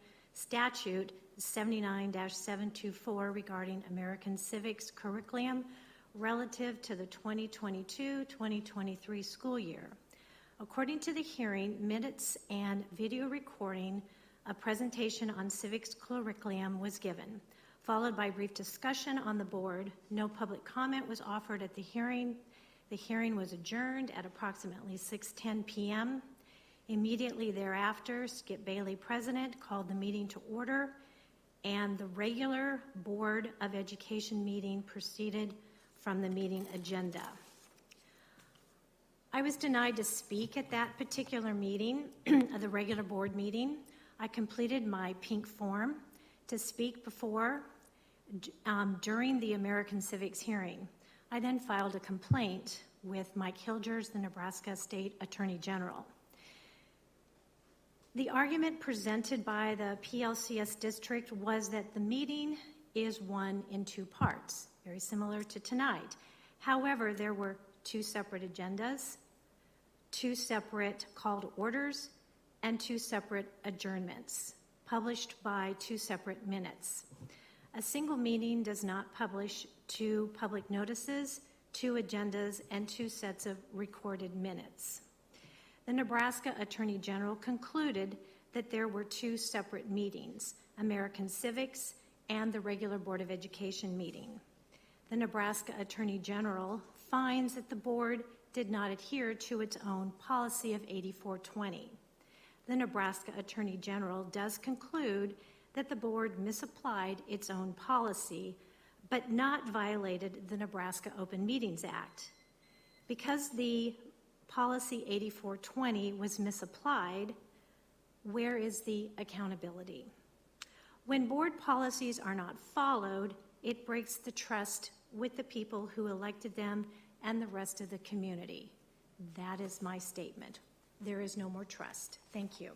79-724 regarding American Civics curriculum relative to the 2022-2023 school year. According to the hearing, minutes and video recording, a presentation on civics curriculum was given, followed by brief discussion on the board. No public comment was offered at the hearing. The hearing was adjourned at approximately 6:10 p.m. Immediately thereafter, Skip Bailey, president, called the meeting to order, and the regular Board of Education meeting proceeded from the meeting agenda. I was denied to speak at that particular meeting, the regular board meeting. I completed my pink form to speak during the American Civics hearing. I then filed a complaint with Mike Hilgers, the Nebraska State Attorney General. The argument presented by the PLCS district was that the meeting is one in two parts, very similar to tonight. However, there were 2 separate agendas, 2 separate call to orders, and 2 separate adjournments, published by 2 separate minutes. A single meeting does not publish 2 public notices, 2 agendas, and 2 sets of recorded minutes. The Nebraska Attorney General concluded that there were 2 separate meetings, American Civics and the regular Board of Education meeting. The Nebraska Attorney General finds that the board did not adhere to its own policy of 8420. The Nebraska Attorney General does conclude that the board misapplied its own policy, but not violated the Nebraska Open Meetings Act. Because the policy 8420 was misapplied, where is the accountability? When board policies are not followed, it breaks the trust with the people who elected them and the rest of the community. That is my statement. There is no more trust. Thank you.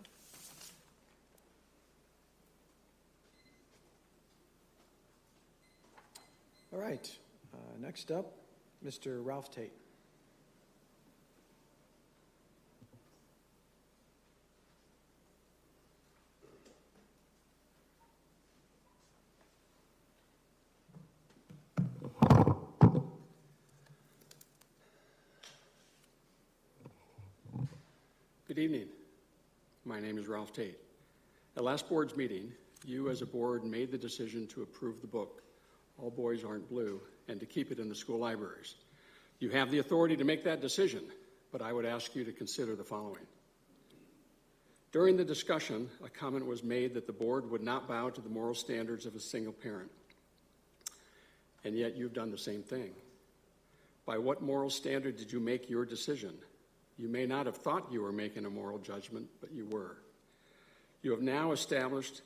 All right, next up, Mr. Ralph Tate. Good evening. My name is Ralph Tate. At last board's meeting, you as a board made the decision to approve the book, All Boys Aren't Blue, and to keep it in the school libraries. You have the authority to make that decision, but I would ask you to consider the following. During the discussion, a comment was made that the board would not bow to the moral standards of a single parent. And yet you've done the same thing. By what moral standard did you make your decision? You may not have thought you were making a moral judgment, but you were. You have now established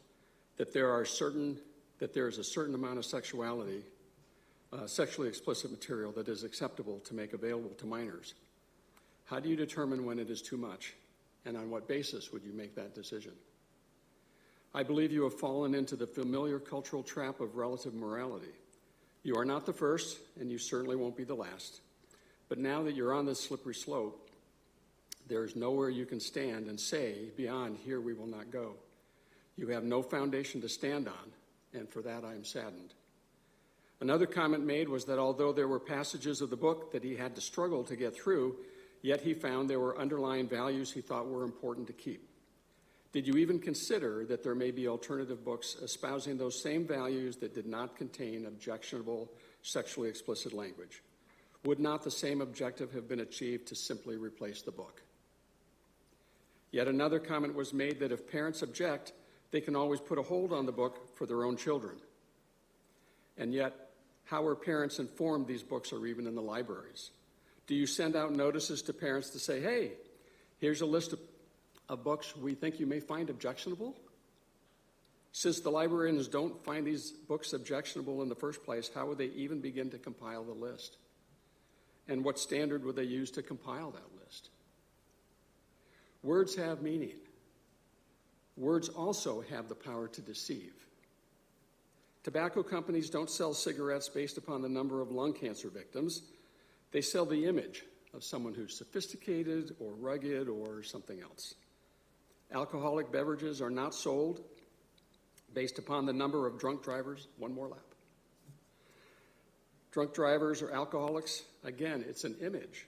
that there is a certain amount of sexually explicit material that is acceptable to make available to minors. How do you determine when it is too much, and on what basis would you make that decision? I believe you have fallen into the familiar cultural trap of relative morality. You are not the first, and you certainly won't be the last. But now that you're on this slippery slope, there is nowhere you can stand and say, beyond here we will not go. You have no foundation to stand on, and for that I am saddened. Another comment made was that although there were passages of the book that he had to struggle to get through, yet he found there were underlying values he thought were important to keep. Did you even consider that there may be alternative books espousing those same values that did not contain objectionable sexually explicit language? Would not the same objective have been achieved to simply replace the book? Yet another comment was made that if parents object, they can always put a hold on the book for their own children. And yet, how are parents informed these books are even in the libraries? Do you send out notices to parents to say, hey, here's a list of books we think you may find objectionable? Since the librarians don't find these books objectionable in the first place, how would they even begin to compile the list? And what standard would they use to compile that list? Words have meaning. Words also have the power to deceive. Tobacco companies don't sell cigarettes based upon the number of lung cancer victims. They sell the image of someone who's sophisticated or rugged or something else. Alcoholic beverages are not sold based upon the number of drunk drivers. One more lap. Drunk drivers or alcoholics, again, it's an image.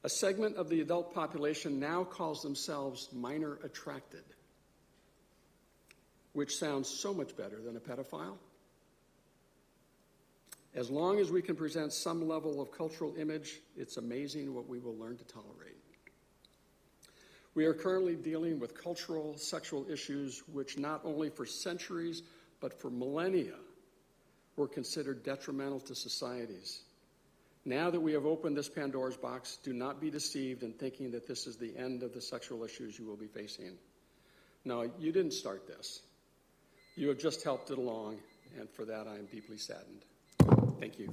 A segment of the adult population now calls themselves minor attracted, which sounds so much better than a pedophile. As long as we can present some level of cultural image, it's amazing what we will learn to tolerate. We are currently dealing with cultural sexual issues which not only for centuries, but for millennia were considered detrimental to societies. Now that we have opened this Pandora's box, do not be deceived in thinking that this is the end of the sexual issues you will be facing. No, you didn't start this. You have just helped it along, and for that I am deeply saddened. Thank you.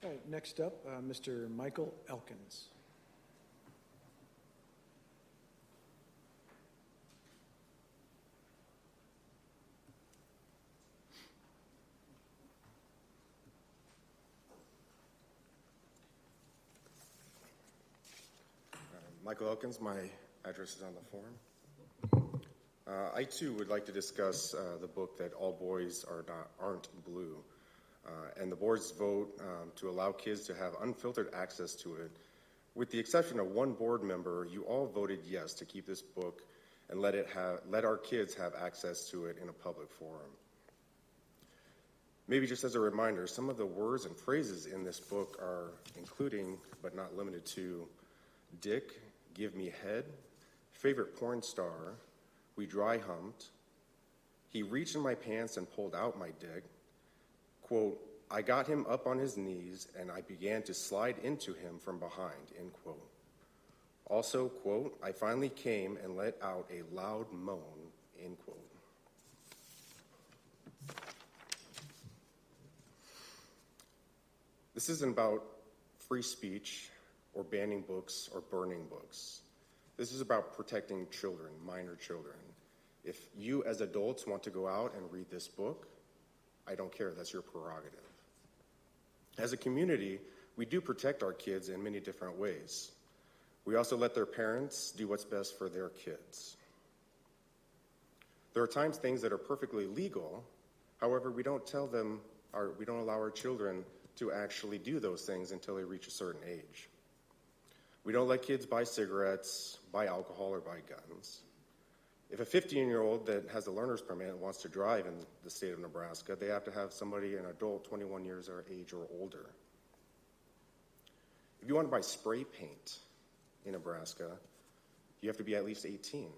All right, next up, Mr. Michael Elkins. Michael Elkins, my address is on the form. I too would like to discuss the book that All Boys Aren't Blue, and the board's vote to allow kids to have unfiltered access to it. With the exception of one board member, you all voted yes to keep this book and let our kids have access to it in a public forum. Maybe just as a reminder, some of the words and phrases in this book are including, but not limited to, dick, give me head, favorite porn star, we dry humped, he reached in my pants and pulled out my dick, quote, I got him up on his knees and I began to slide into him from behind, end quote. Also, quote, I finally came and let out a loud moan, end quote. This isn't about free speech or banning books or burning books. This is about protecting children, minor children. If you as adults want to go out and read this book, I don't care, that's your prerogative. As a community, we do protect our kids in many different ways. We also let their parents do what's best for their kids. There are times things that are perfectly legal, however, we don't allow our children to actually do those things until they reach a certain age. We don't let kids buy cigarettes, buy alcohol, or buy guns. If a 15-year-old that has a learner's permit and wants to drive in the state of Nebraska, they have to have somebody, an adult, 21 years of age or older. If you want to buy spray paint in Nebraska, you have to be at least 18.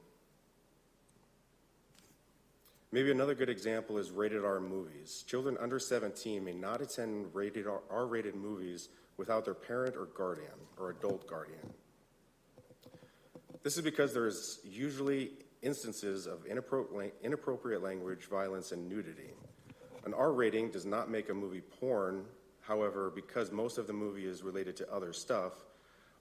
Maybe another good example is rated R movies. Children under 17 may not attend R-rated movies without their parent or guardian or adult guardian. This is because there is usually instances of inappropriate language, violence, and nudity. An R rating does not make a movie porn, however, because most of the movie is related to other stuff,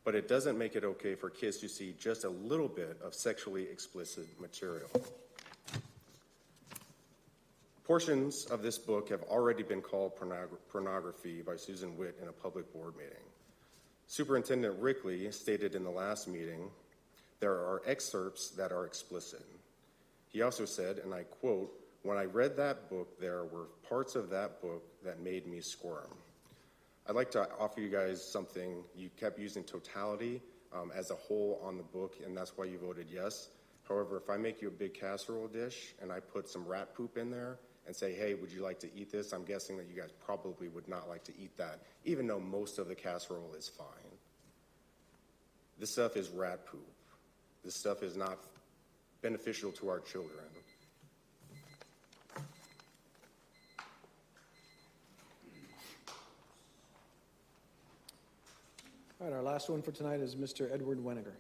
but it doesn't make it okay for kids to see just a little bit of sexually explicit material. Portions of this book have already been called pornography by Susan Witt in a public board meeting. Superintendent Rickley stated in the last meeting, there are excerpts that are explicit. He also said, and I quote, when I read that book, there were parts of that book that made me squirm. I'd like to offer you guys something. You kept using totality as a whole on the book, and that's why you voted yes. However, if I make you a big casserole dish and I put some rat poop in there and say, hey, would you like to eat this? I'm guessing that you guys probably would not like to eat that, even though most of the casserole is fine. This stuff is rat poop. This stuff is not beneficial to our children. All right, our last one for tonight is Mr. Edward Weniger.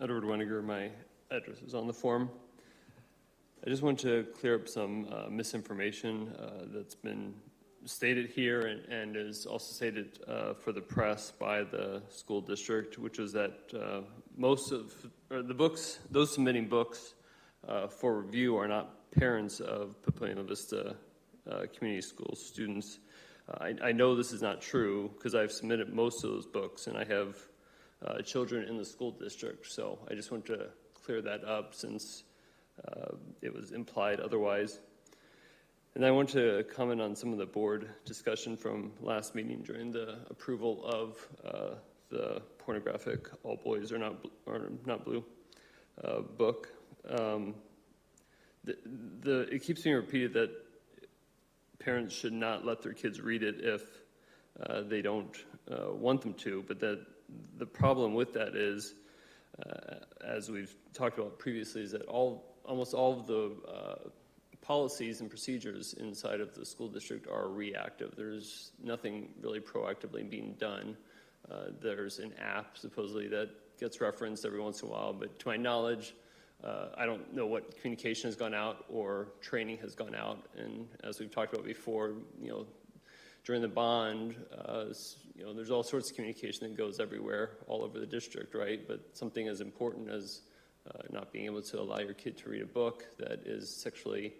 Edward Weniger, my address is on the form. I just want to clear up some misinformation that's been stated here and is also stated for the press by the school district, which is that most of the books, those submitting books for review are not parents of Papillion La Vista Community School students. I know this is not true because I've submitted most of those books and I have children in the school district, so I just want to clear that up since it was implied otherwise. And I want to comment on some of the board discussion from last meeting during the approval of the pornographic All Boys Are Not Blue book. It keeps being repeated that parents should not let their kids read it if they don't want them to, but that the problem with that is, as we've talked about previously, is that almost all of the policies and procedures inside of the school district are reactive. There's nothing really proactively being done. There's an app supposedly that gets referenced every once in a while, but to my knowledge, I don't know what communication has gone out or training has gone out. And as we've talked about before, during the bond, there's all sorts of communication that goes everywhere, all over the district, right? But something as important as not being able to allow your kid to read a book that is sexually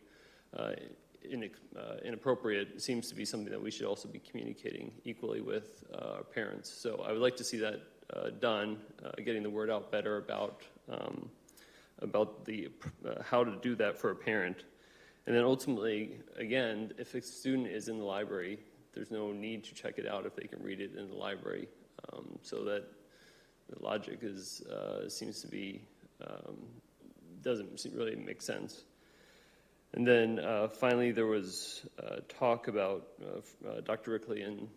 inappropriate seems to be something that we should also be communicating equally with our parents. So I would like to see that done, getting the word out better about the how to do that for a parent. And then ultimately, again, if a student is in the library, there's no need to check it out if they can read it in the library. So that the logic is seems to be doesn't really make sense. And then finally, there was talk about Dr. Rickley and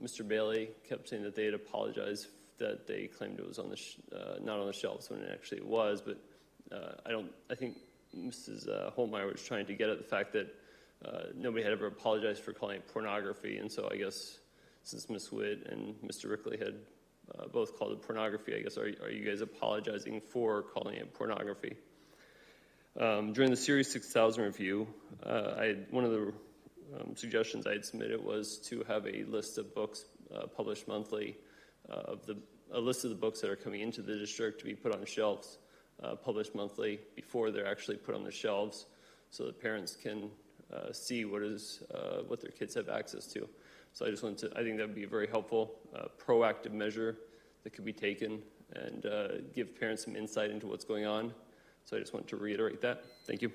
Mr. Bailey kept saying that they had apologized that they claimed it was on the not on the shelves when it actually was. But I think Mrs. Holmeyer was trying to get at the fact that nobody had ever apologized for calling it pornography, and so I guess since Ms. Witt and Mr. Rickley had both called it pornography, I guess are you guys apologizing for calling it pornography? During the Series 6000 review, one of the suggestions I had submitted was to have a list of books published monthly, a list of the books that are coming into the district to be put on shelves, published monthly before they're actually put on the shelves, so that parents can see what their kids have access to. So I think that would be a very helpful, proactive measure that could be taken and give parents some insight into what's going on. So I just want to reiterate that. Thank you.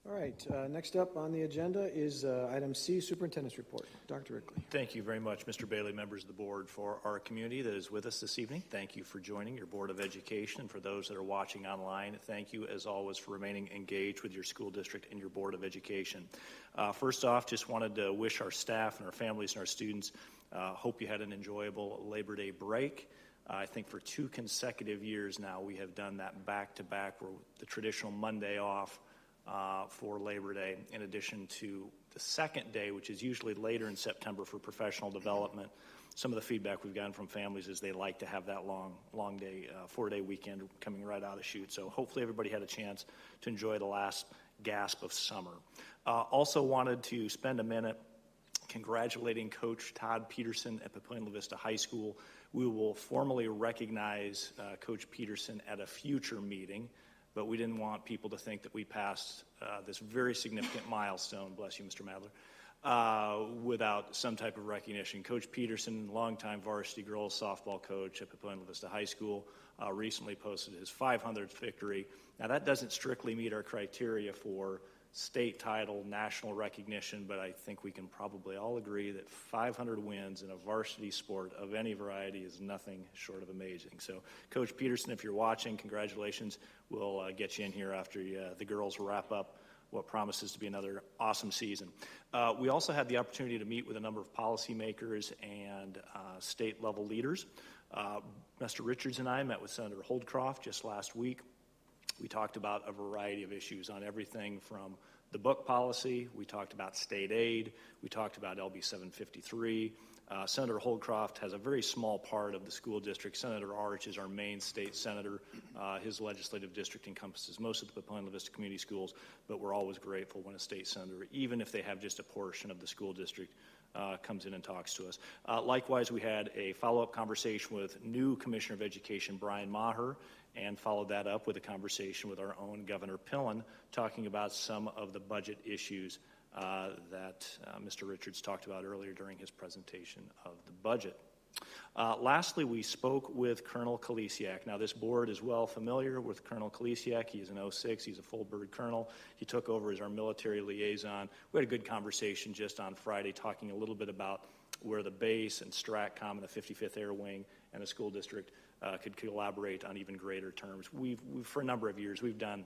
All right, next up on the agenda is item C, Superintendent's Report. Dr. Rickley. Thank you very much, Mr. Bailey, members of the board, for our community that is with us this evening. Thank you for joining your Board of Education. And for those that are watching online, thank you, as always, for remaining engaged with your school district and your Board of Education. First off, just wanted to wish our staff and our families and our students, hope you had an enjoyable Labor Day break. I think for 2 consecutive years now, we have done that back-to-back, where the traditional Monday off for Labor Day, in addition to the second day, which is usually later in September for professional development. Some of the feedback we've gotten from families is they like to have that long day, 4-day weekend coming right out of chute. So hopefully everybody had a chance to enjoy the last gasp of summer. Also wanted to spend a minute congratulating Coach Todd Peterson at Papillion La Vista High School. We will formally recognize Coach Peterson at a future meeting, but we didn't want people to think that we passed this very significant milestone, bless you, Mr. Madler, without some type of recognition. Coach Peterson, longtime varsity girls softball coach at Papillion La Vista High School, recently posted his 500th victory. Now, that doesn't strictly meet our criteria for state title, national recognition, but I think we can probably all agree that 500 wins in a varsity sport of any variety is nothing short of amazing. So, Coach Peterson, if you're watching, congratulations. We'll get you in here after the girls wrap up what promises to be another awesome season. We also had the opportunity to meet with a number of policymakers and state-level leaders. Mr. Richards and I met with Senator Holdcroft just last week. We talked about a variety of issues on everything from the book policy. We talked about state aid. We talked about LB 753. Senator Holdcroft has a very small part of the school district. Senator Arch is our main state senator. His legislative district encompasses most of the Papillion La Vista community schools, but we're always grateful when a state senator, even if they have just a portion of the school district, comes in and talks to us. Likewise, we had a follow-up conversation with new Commissioner of Education, Brian Maher, and followed that up with a conversation with our own Governor Pillen, talking about some of the budget issues that Mr. Richards talked about earlier during his presentation of the budget. Lastly, we spoke with Colonel Kalisiak. Now, this board is well familiar with Colonel Kalisiak. He is an 06. He's a full-bird colonel. He took over as our military liaison. We had a good conversation just on Friday, talking a little bit about where the base and STRATCOM and the 55th Air Wing and the school district could collaborate on even greater terms. We've for a number of years, we've done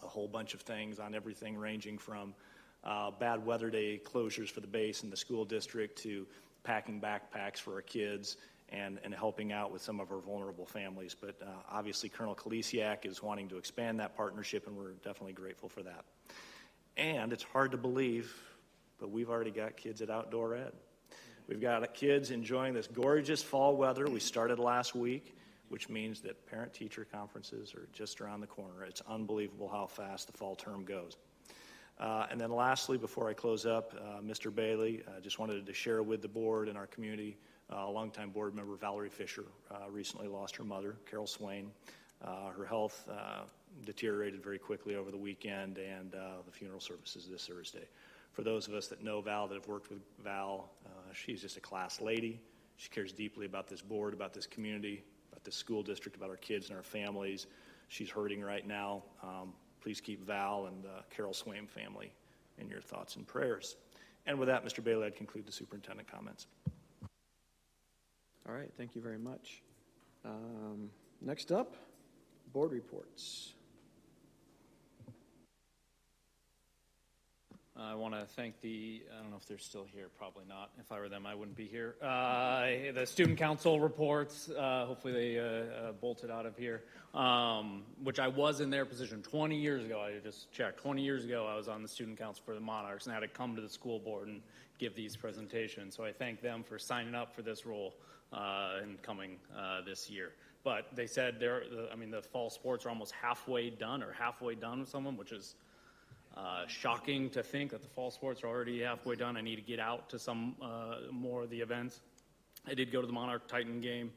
a whole bunch of things on everything ranging from bad weather day closures for the base and the school district to packing backpacks for our kids and helping out with some of our vulnerable families. But obviously Colonel Kalisiak is wanting to expand that partnership, and we're definitely grateful for that. And it's hard to believe, but we've already got kids at Outdoor Ed. We've got kids enjoying this gorgeous fall weather. We started last week, which means that parent-teacher conferences are just around the corner. It's unbelievable how fast the fall term goes. And then lastly, before I close up, Mr. Bailey, just wanted to share with the board and our community, a longtime board member, Valerie Fisher, recently lost her mother, Carol Swain. Her health deteriorated very quickly over the weekend, and the funeral service is this Thursday. For those of us that know Val, that have worked with Val, she's just a class lady. She cares deeply about this board, about this community, about this school district, about our kids and our families. She's hurting right now. Please keep Val and Carol Swain family in your thoughts and prayers. And with that, Mr. Bailey, I'd conclude the superintendent comments. All right, thank you very much. Next up, board reports. I want to thank I don't know if they're still here, probably not. If I were them, I wouldn't be here. The student council reports, hopefully they bolted out of here, which I was in their position 20 years ago. I just checked. 20 years ago, I was on the student council for the Monarchs and had to come to the school board and give these presentations. So I thank them for signing up for this role and coming this year. But they said the fall sports are almost halfway done with someone, which is shocking to think that the fall sports are already halfway done. I need to get out to some more of the events. I did go to the Monarch-Titan game.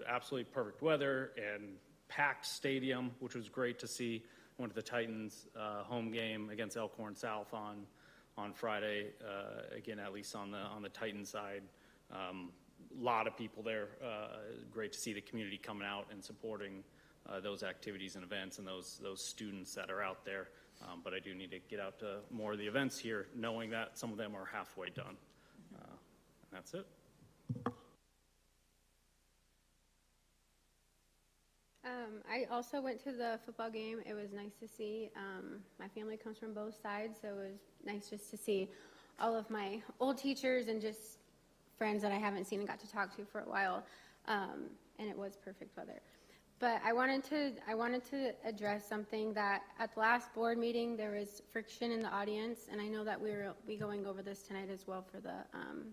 Absolutely perfect weather and packed stadium, which was great to see. Went to the Titans home game against Elkhorn South on Friday. Again, at least on the Titan side. Lot of people there. Great to see the community coming out and supporting those activities and events and those students that are out there. But I do need to get out to more of the events here, knowing that some of them are halfway done. And that's it. I also went to the football game. It was nice to see. My family comes from both sides, so it was nice just to see all of my old teachers and just friends that I haven't seen and got to talk to for a while. And it was perfect weather. But I wanted to address something that at the last board meeting there was friction in the audience, and I know that we'll be going over this tonight as well for the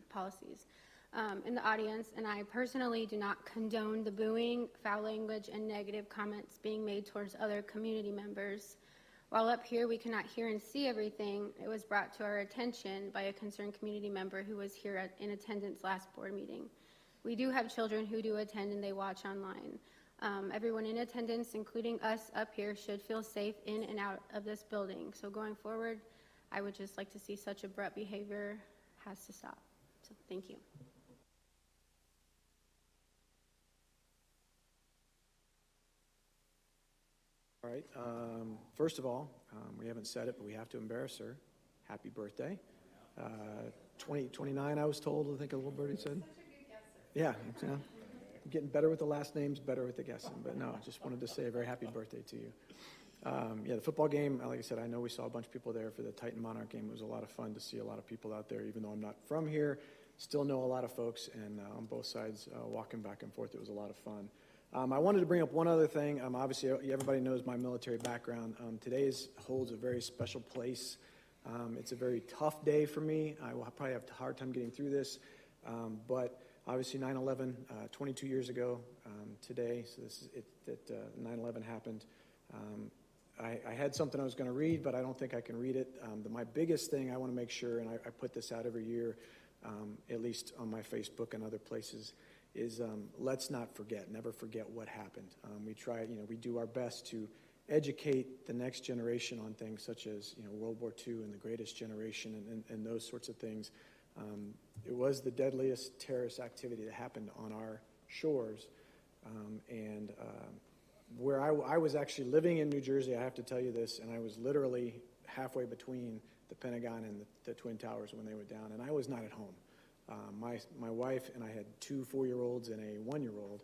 policies in the audience. And I personally do not condone the booing, foul language, and negative comments being made towards other community members. While up here we cannot hear and see everything, it was brought to our attention by a concerned community member who was here in attendance last board meeting. We do have children who do attend and they watch online. Everyone in attendance, including us up here, should feel safe in and out of this building. So going forward, I would just like to see such abrupt behavior has to stop. So thank you. All right, first of all, we haven't said it, but we have to embarrass her. Happy birthday. 29, I was told, I think a little birdie said. Yeah, getting better with the last names, better with the guessing. But no, just wanted to say a very happy birthday to you. Yeah, the football game, like I said, I know we saw a bunch of people there for the Titan Monarch game. It was a lot of fun to see a lot of people out there, even though I'm not from here. Still know a lot of folks, and on both sides, walking back and forth, it was a lot of fun. I wanted to bring up one other thing. Obviously, everybody knows my military background. Today holds a very special place. It's a very tough day for me. I will probably have a hard time getting through this, but obviously 9/11, 22 years ago today, so this is it, that 9/11 happened. I had something I was going to read, but I don't think I can read it. My biggest thing I want to make sure, and I put this out every year, at least on my Facebook and other places, is let's not forget, never forget what happened. We do our best to educate the next generation on things such as, World War II and the Greatest Generation and those sorts of things. It was the deadliest terrorist activity that happened on our shores. And where I was actually living in New Jersey, I have to tell you this, and I was literally halfway between the Pentagon and the Twin Towers when they went down, and I was not at home. My wife and I had 2 4-year-olds and a 1-year-old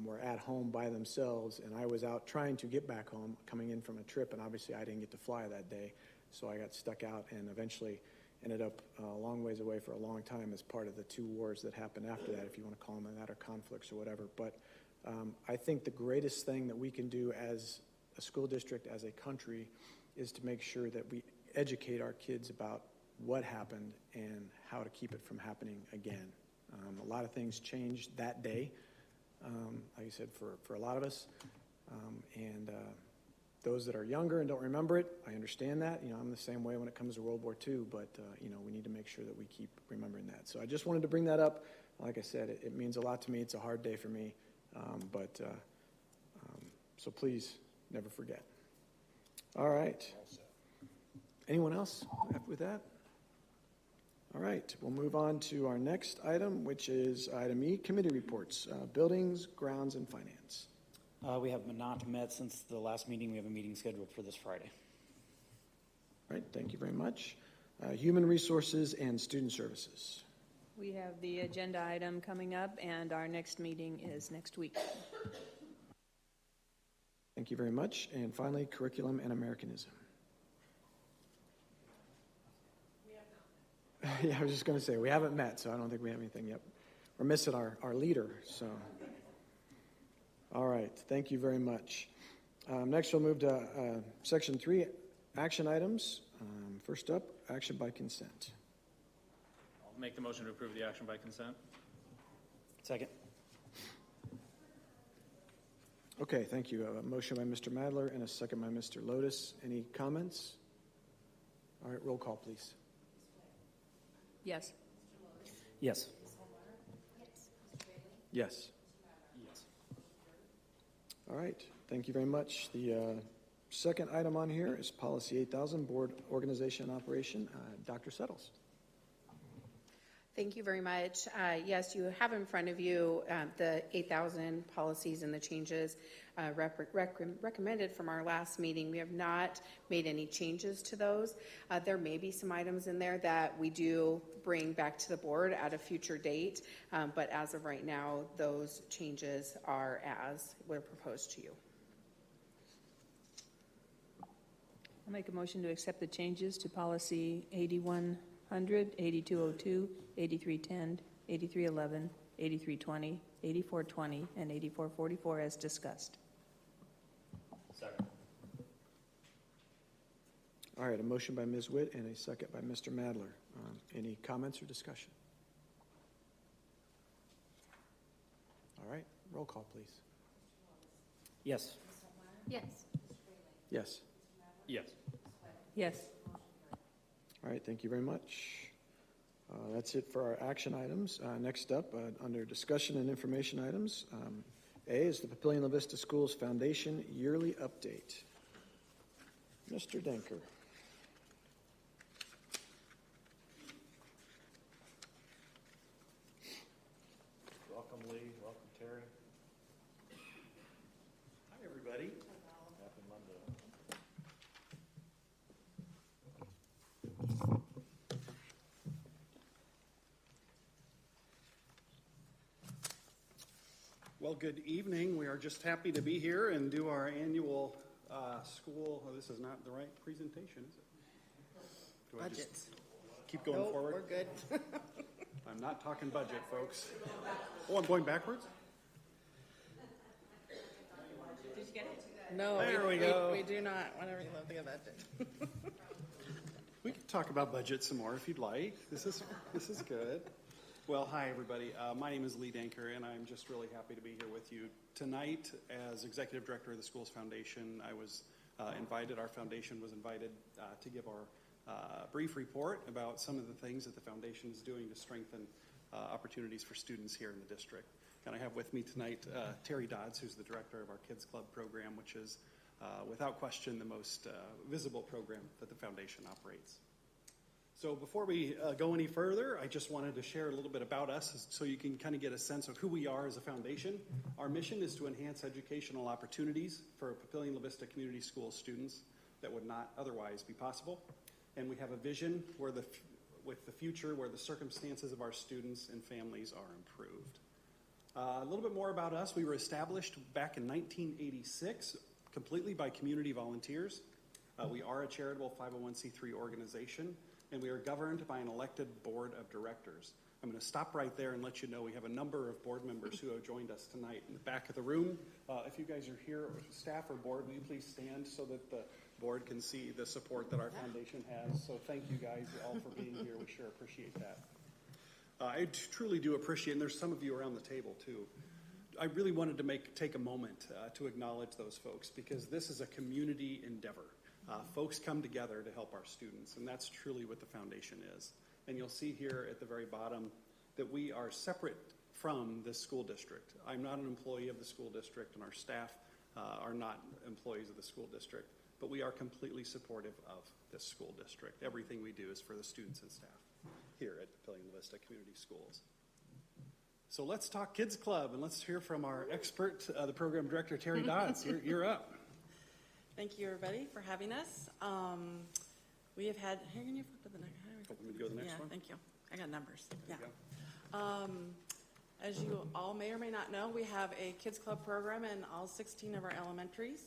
were at home by themselves, and I was out trying to get back home, coming in from a trip, and obviously I didn't get to fly that day, so I got stuck out and eventually ended up a long ways away for a long time as part of the 2 wars that happened after that, if you want to call them that, or conflicts or whatever. But I think the greatest thing that we can do as a school district, as a country, is to make sure that we educate our kids about what happened and how to keep it from happening again. A lot of things changed that day, like I said, for a lot of us. And those that are younger and don't remember it, I understand that. I'm the same way when it comes to World War II, but, we need to make sure that we keep remembering that. So I just wanted to bring that up. Like I said, it means a lot to me. It's a hard day for me, so please never forget. All right. Anyone else with that? All right, we'll move on to our next item, which is item E, committee reports, buildings, grounds, and finance. We have not met since the last meeting. We have a meeting scheduled for this Friday. All right, thank you very much. Human resources and student services. We have the agenda item coming up, and our next meeting is next week. Thank you very much. And finally, curriculum and Americanism. Yeah, I was just going to say, we haven't met, so I don't think we have anything yet. We're missing our leader, so. All right, thank you very much. Next, we'll move to Section 3, action items. First up, action by consent. I'll make the motion to approve the action by consent. Second. Okay, thank you. A motion by Mr. Madler and a second by Mr. Lotus. Any comments? All right, roll call, please. Yes. Yes. Yes. All right, thank you very much. The second item on here is Policy 8000, Board Organization and Operation. Dr. Settles. Thank you very much. Yes, you have in front of you the 8,000 policies and the changes recommended from our last meeting. We have not made any changes to those. There may be some items in there that we do bring back to the board at a future date, but as of right now, those changes are as were proposed to you. I'll make a motion to accept the changes to policy 8100, 8202, 8310, 8311, 8320, 8420, and 8444 as discussed. Second. All right, a motion by Ms. Witt and a second by Mr. Madler. Any comments or discussion? All right, roll call, please. Yes. Yes. Yes. Yes. Yes. All right, thank you very much. That's it for our action items. Next up, under discussion and information items, A is the Papillion La Vista Schools Foundation Yearly Update. Mr. Denker. Welcome, Lee. Welcome, Terry. Hi, everybody. Happy Monday. Well, good evening. We are just happy to be here and do our annual school. Oh, this is not the right presentation, is it? Do I just Budgets. keep going forward? We're good. I'm not talking budget, folks. Oh, I'm going backwards? Did you get it? No, There we go. We do not. Whenever you love the budget. We can talk about budget some more if you'd like. This is good. Well, hi, everybody. My name is Lee Danker, and I'm just really happy to be here with you tonight. As Executive Director of the Schools Foundation, I was invited, our foundation was invited to give our brief report about some of the things that the foundation is doing to strengthen opportunities for students here in the district. And I have with me tonight Terry Dodds, who's the director of our Kids Club program, which is without question the most visible program that the foundation operates. So before we go any further, I just wanted to share a little bit about us so you can kind of get a sense of who we are as a foundation. Our mission is to enhance educational opportunities for Papillion La Vista Community School students that would not otherwise be possible. And we have a vision with the future where the circumstances of our students and families are improved. A little bit more about us. We were established back in 1986 completely by community volunteers. We are a charitable 501c3 organization, and we are governed by an elected board of directors. I'm going to stop right there and let you know we have a number of board members who have joined us tonight in the back of the room. If you guys are here, or staff or board, will you please stand so that the board can see the support that our foundation has. So thank you guys all for being here. We sure appreciate that. I truly do appreciate, and there's some of you around the table too, I really wanted to take a moment to acknowledge those folks, because this is a community endeavor. Folks come together to help our students, and that's truly what the foundation is. And you'll see here at the very bottom that we are separate from this school district. I'm not an employee of the school district, and our staff are not employees of the school district, but we are completely supportive of this school district. Everything we do is for the students and staff here at Papillion La Vista Community Schools. So let's talk Kids Club, and let's hear from our expert, the program director, Terry Dodds. You're up. Thank you, everybody, for having us. We have had, here, can you flip to the next? Want me to go to the next one? Thank you. I got numbers. There Yeah. As you all may or may not know, we have a Kids Club program in all 16 of our elementaries.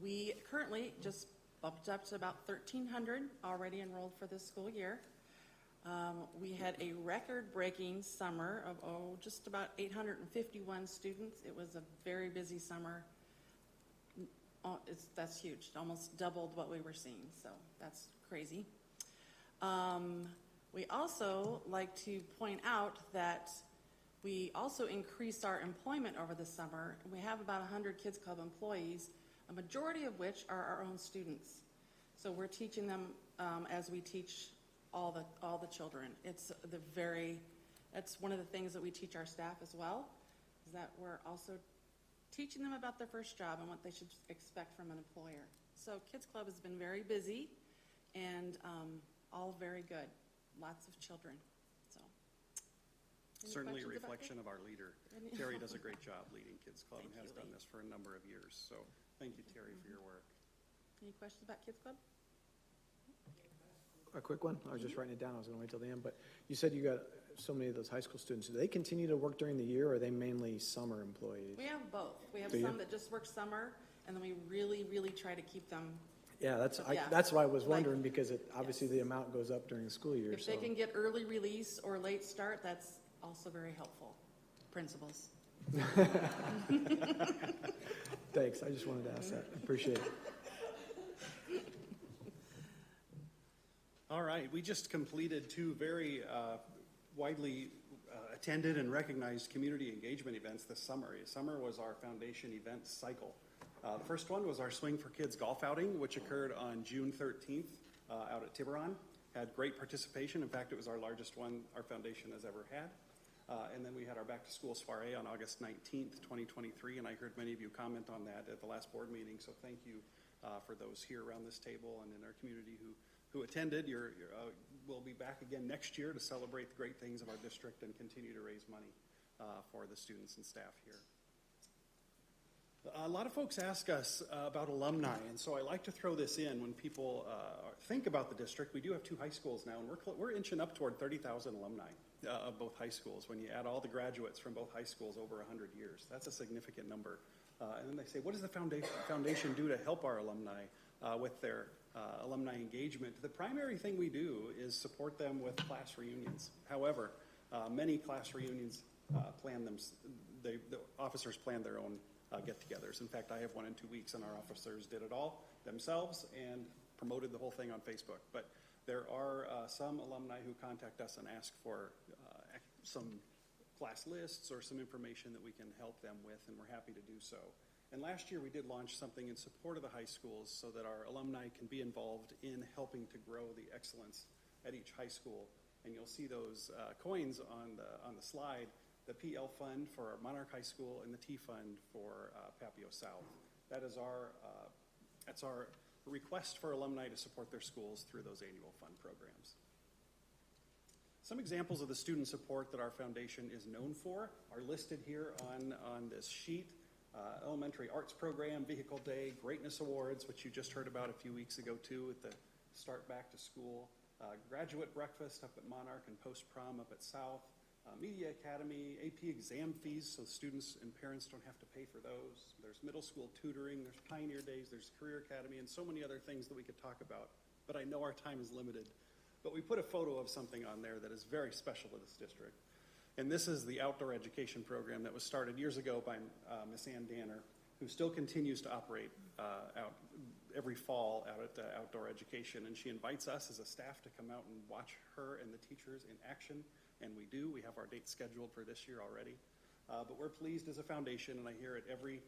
We currently just bumped up to about 1,300 already enrolled for this school year. We had a record-breaking summer of, just about 851 students. It was a very busy summer. That's huge. Almost doubled what we were seeing, so that's crazy. We also like to point out that we also increased our employment over the summer. We have about 100 Kids Club employees, a majority of which are our own students. So we're teaching them as we teach all the children. That's one of the things that we teach our staff as well, is that we're also teaching them about their first job and what they should expect from an employer. So Kids Club has been very busy and all very good. Lots of children. So Certainly a reflection of our leader. Terry does a great job leading Kids Club and has done this for a number of years. So thank you, Terry, for your work. Any questions about Kids Club? A quick one. I was just writing it down. I was going to wait till the end. But you said you got so many of those high school students. Do they continue to work during the year, or are they mainly summer employees? We have both. We have Do you? some that just work summer, and then we really, really try to keep them. Yeah, that's why I was wondering, because obviously the amount goes up during the school year. If they can get early release or late start, that's also very helpful. Principals. Thanks. I just wanted to ask that. Appreciate it. All right, we just completed two very widely attended and recognized community engagement events this summer. Summer was our foundation event cycle. The first one was our Swing for Kids golf outing, which occurred on June 13th out at Tiburon. Had great participation. In fact, it was our largest one our foundation has ever had. And then we had our back to school soiree on August 19th, 2023, and I heard many of you comment on that at the last board meeting, so thank you for those here around this table and in our community who attended. We'll be back again next year to celebrate the great things of our district and continue to raise money for the students and staff here. A lot of folks ask us about alumni, and so I like to throw this in when people think about the district. We do have two high schools now, and we're inching up toward 30,000 alumni of both high schools. When you add all the graduates from both high schools over 100 years, that's a significant number. And then they say, what does the foundation do to help our alumni with their alumni engagement? The primary thing we do is support them with class reunions. However, many class reunions the officers plan their own get-togethers. In fact, I have one in 2 weeks, and our officers did it all themselves and promoted the whole thing on Facebook. But there are some alumni who contact us and ask for some class lists or some information that we can help them with, and we're happy to do so. And last year we did launch something in support of the high schools so that our alumni can be involved in helping to grow the excellence at each high school. And you'll see those coins on the slide, the PL fund for our Monarch High School and the T fund for Papio South. That's our request for alumni to support their schools through those annual fund programs. Some examples of the student support that our foundation is known for are listed here on this sheet. Elementary Arts Program, Vehicle Day, Greatness Awards, which you just heard about a few weeks ago too at the Start Back to School, Graduate Breakfast up at Monarch and Post-Prom up at South, Media Academy, AP exam fees so students and parents don't have to pay for those. There's middle school tutoring, there's Pioneer Days, there's Career Academy, and so many other things that we could talk about. But I know our time is limited. But we put a photo of something on there that is very special to this district. And this is the outdoor education program that was started years ago by Miss Ann Danner, who still continues to operate out every fall out at outdoor education. And she invites us as a staff to come out and watch her and the teachers in action. And we do. We have our date scheduled for this year already. But we're pleased as a foundation, and I hear it every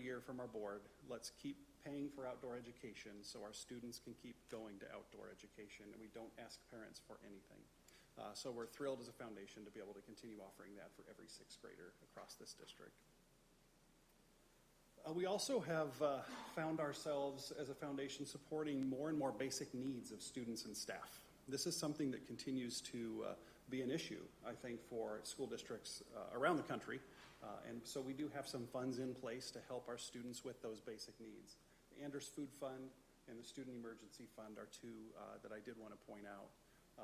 year from our board. Let's keep paying for outdoor education so our students can keep going to outdoor education, and we don't ask parents for anything. So we're thrilled as a foundation to be able to continue offering that for every sixth grader across this district. We also have found ourselves as a foundation supporting more and more basic needs of students and staff. This is something that continues to be an issue, I think, for school districts around the country. And so we do have some funds in place to help our students with those basic needs. The Anders Food Fund and the Student Emergency Fund are two that I did want to point out.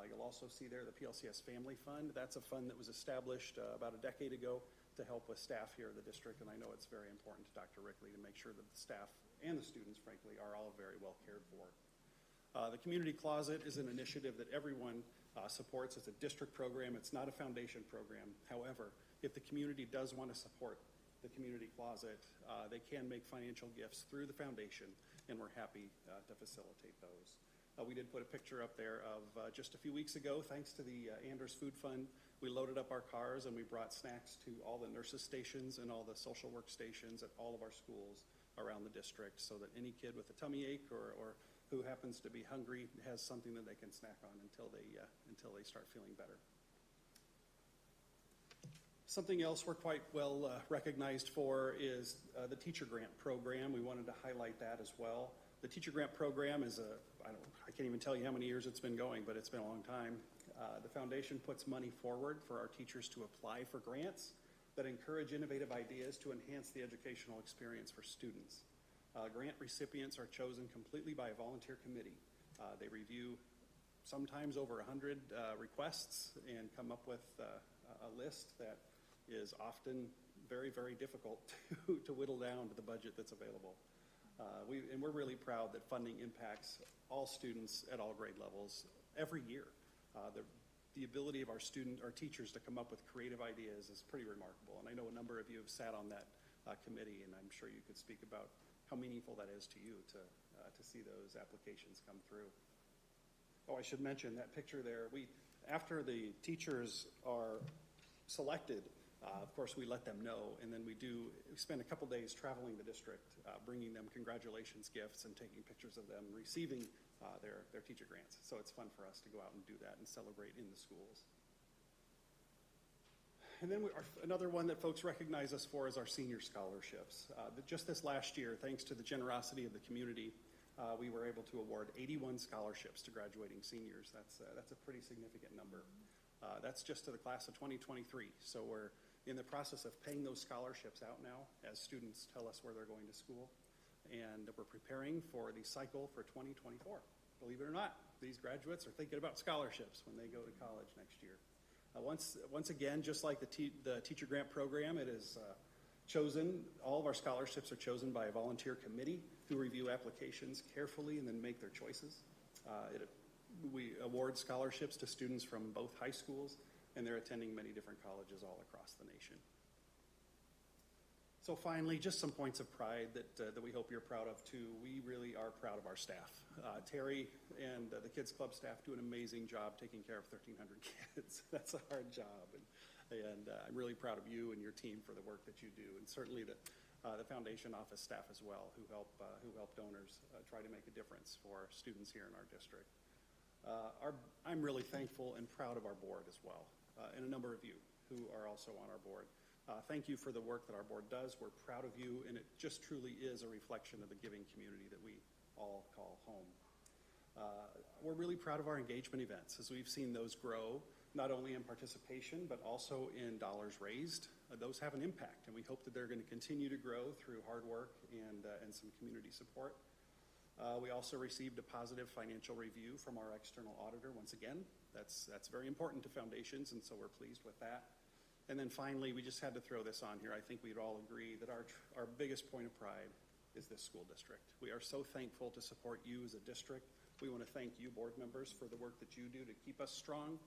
You'll also see there the PLCS Family Fund. That's a fund that was established about a decade ago to help with staff here in the district, and I know it's very important to Dr. Rickley to make sure that the staff and the students, frankly, are all very well cared for. The Community Closet is an initiative that everyone supports. It's a district program. It's not a foundation program. However, if the community does want to support the Community Closet, they can make financial gifts through the foundation, and we're happy to facilitate those. We did put a picture up there of just a few weeks ago, thanks to the Anders Food Fund. We loaded up our cars and we brought snacks to all the nurses' stations and all the social work stations at all of our schools around the district, so that any kid with a tummy ache or who happens to be hungry has something that they can snack on until they start feeling better. Something else we're quite well recognized for is the Teacher Grant Program. We wanted to highlight that as well. The Teacher Grant Program is I can't even tell you how many years it's been going, but it's been a long time. The foundation puts money forward for our teachers to apply for grants that encourage innovative ideas to enhance the educational experience for students. Grant recipients are chosen completely by a volunteer committee. They review sometimes over 100 requests and come up with a list that is often very, very difficult to whittle down to the budget that's available. And we're really proud that funding impacts all students at all grade levels every year. The ability of our teachers to come up with creative ideas is pretty remarkable. And I know a number of you have sat on that committee, and I'm sure you could speak about how meaningful that is to you to see those applications come through. Oh, I should mention that picture there. After the teachers are selected, of course, we let them know, and then we spend a couple days traveling the district, bringing them congratulations gifts and taking pictures of them receiving their teacher grants. So it's fun for us to go out and do that and celebrate in the schools. And then another one that folks recognize us for is our senior scholarships. Just this last year, thanks to the generosity of the community, we were able to award 81 scholarships to graduating seniors. That's a pretty significant number. That's just to the class of 2023. So we're in the process of paying those scholarships out now as students tell us where they're going to school. And we're preparing for the cycle for 2024. Believe it or not, these graduates are thinking about scholarships when they go to college next year. Once again, just like the Teacher Grant Program, it is chosen, all of our scholarships are chosen by a volunteer committee who review applications carefully and then make their choices. We award scholarships to students from both high schools, and they're attending many different colleges all across the nation. So finally, just some points of pride that we hope you're proud of too. We really are proud of our staff. Terry and the Kids Club staff do an amazing job taking care of 1,300 kids. That's a hard job, and I'm really proud of you and your team for the work that you do, and certainly the foundation office staff as well, who help donors try to make a difference for students here in our district. I'm really thankful and proud of our board as well, and a number of you who are also on our board. Thank you for the work that our board does. We're proud of you, and it just truly is a reflection of the giving community that we all call home. We're really proud of our engagement events, as we've seen those grow, not only in participation, but also in dollars raised. Those have an impact, and we hope that they're going to continue to grow through hard work and some community support. We also received a positive financial review from our external auditor. Once again, that's very important to foundations, and so we're pleased with that. And then finally, we just had to throw this on here. I think we'd all agree that our biggest point of pride is this school district. We are so thankful to support you as a district. We want to thank you, board members, for the work that you do to keep us strong.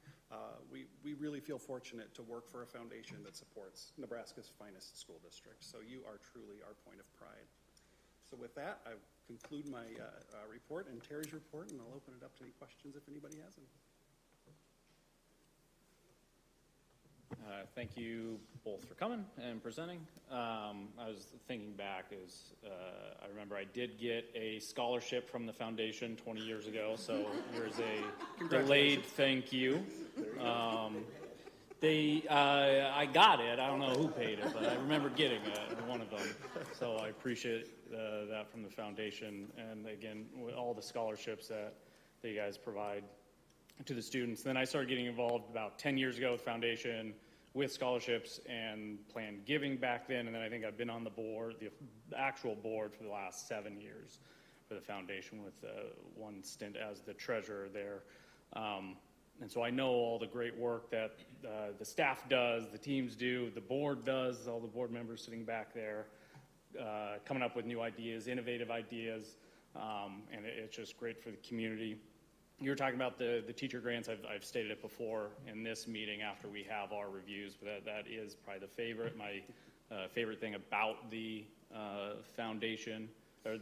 We really feel fortunate to work for a foundation that supports Nebraska's finest school district. So you are truly our point of pride. So with that, I conclude my report and Terry's report, and I'll open it up to any questions if anybody has any. Thank you both for coming and presenting. I was thinking back I remember I did get a scholarship from the foundation 20 years ago, so here's a delayed thank you. I got it. I don't know who paid it, but I remember getting one of them. So I appreciate that from the foundation, and again, with all the scholarships that you guys provide to the students. Then I started getting involved about 10 years ago with foundation, with scholarships and planned giving back then, and then I think I've been on the board, the actual board, for the last 7 years for the foundation, with one stint as the treasurer there. And so I know all the great work that the staff does, the teams do, the board does, all the board members sitting back there, coming up with new ideas, innovative ideas, and it's just great for the community. You were talking about the teacher grants. I've stated it before in this meeting after we have our reviews, but that is probably my favorite thing about the foundation, or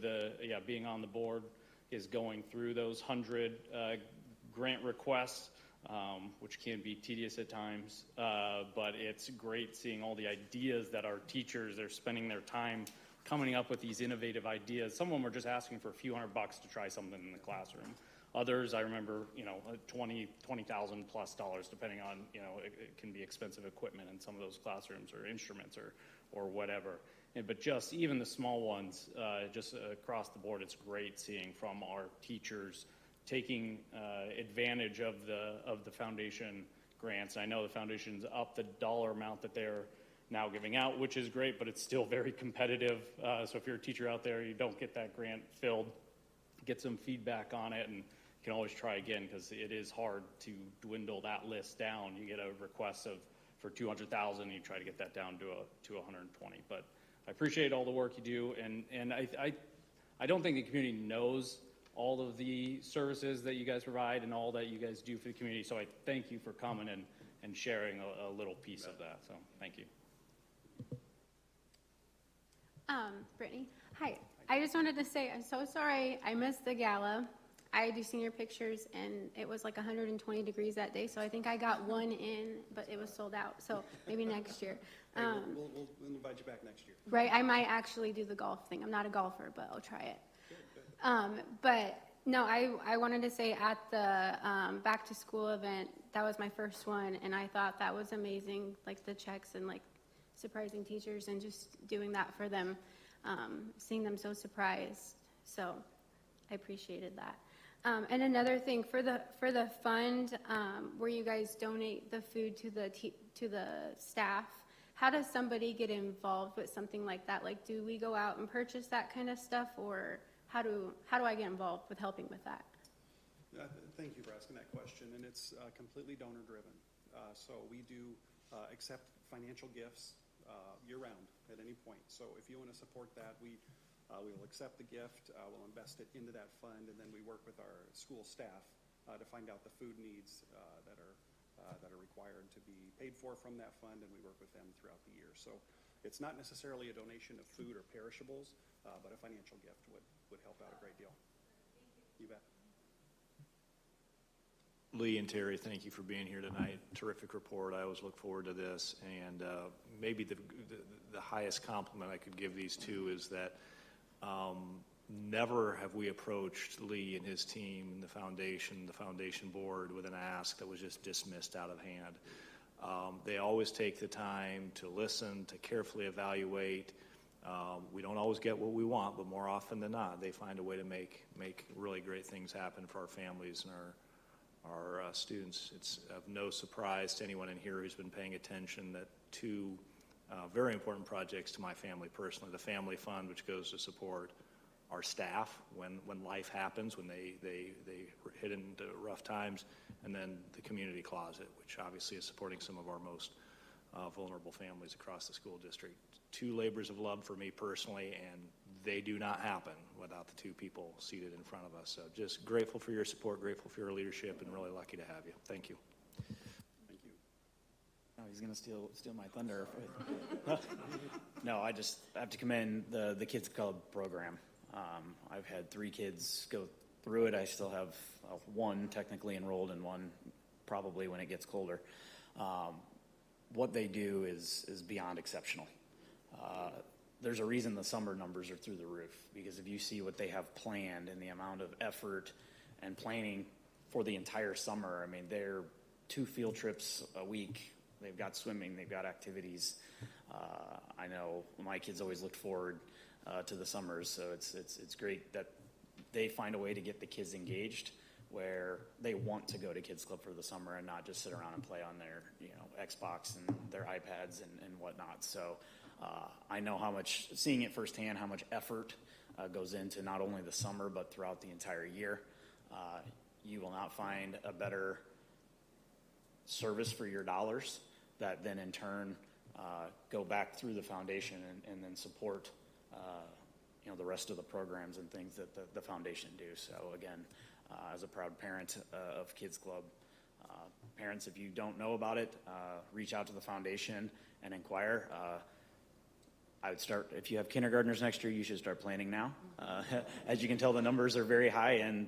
being on the board, is going through those 100 grant requests, which can be tedious at times, but it's great seeing all the ideas that our teachers are spending their time coming up with, these innovative ideas. Some of them are just asking for a few $100 to try something in the classroom. Others, I remember, $20,000+ depending on, it can be expensive equipment in some of those classrooms, or instruments, or whatever. But just even the small ones, just across the board, it's great seeing from our teachers taking advantage of the foundation grants. And I know the foundation's up the dollar amount that they're now giving out, which is great, but it's still very competitive. So if you're a teacher out there, you don't get that grant filled, get some feedback on it, and you can always try again, because it is hard to dwindle that list down. You get a request for 200,000, you try to get that down to 120. But I appreciate all the work you do, and I don't think the community knows all of the services that you guys provide and all that you guys do for the community. So I thank you for coming and sharing a little piece of that. So thank you. Brittany, hi. I just wanted to say I'm so sorry I missed the gala. I do senior pictures, and it was like 120 degrees that day, so I think I got one in, but it was sold out. So maybe next year. Hey, we'll invite you back next year. Right, I might actually do the golf thing. I'm not a golfer, but I'll try it. But no, I wanted to say at the back to school event, that was my first one, and I thought that was amazing, like the checks and like surprising teachers and just doing that for them, seeing them so surprised. So I appreciated that. And another thing for the fund where you guys donate the food to the staff, how does somebody get involved with something like that? Like, do we go out and purchase that kind of stuff, or how do I get involved with helping with that? Thank you for asking that question, and it's completely donor driven. So we do accept financial gifts year-round at any point. So if you want to support that, we will accept the gift, we'll invest it into that fund, and then we work with our school staff to find out the food needs that are required to be paid for from that fund, and we work with them throughout the year. So it's not necessarily a donation of food or perishables, but a financial gift would help out a great deal. You bet. Lee and Terry, thank you for being here tonight. Terrific report. I always look forward to this. And maybe the highest compliment I could give these two is that never have we approached Lee and his team, the foundation board, with an ask that was just dismissed out of hand. They always take the time to listen, to carefully evaluate. We don't always get what we want, but more often than not, they find a way to make really great things happen for our families and our students. It's of no surprise to anyone in here who's been paying attention that two very important projects to my family personally: the family fund, which goes to support our staff when life happens, when they hit into rough times, and then the community closet, which obviously is supporting some of our most vulnerable families across the school district. Two labors of love for me personally, and they do not happen without the two people seated in front of us. So just grateful for your support, grateful for your leadership, and really lucky to have you. Thank you. Thank you. Oh, he's going to steal my thunder. No, I have to commend the Kids Club program. I've had 3 kids go through it. I still have one technically enrolled and one probably when it gets colder. what they do is beyond exceptional. There's a reason the summer numbers are through the roof, because if you see what they have planned and the amount of effort and planning for the entire summer, I mean, they're 2 field trips a week. They've got swimming, they've got activities. I know my kids always looked forward to the summers, so it's great that they find a way to get the kids engaged where they want to go to Kids Club for the summer and not just sit around and play on their Xbox and their iPads and whatnot. So I know how much, seeing it firsthand, how much effort goes into not only the summer but throughout the entire year. You will not find a better service for your dollars that then in turn go back through the foundation and then support the rest of the programs and things that the foundation do. So again, as a proud parent of Kids Club, parents, if you don't know about it, reach out to the foundation and inquire. I would start, if you have kindergartners next year, you should start planning now. As you can tell, the numbers are very high, and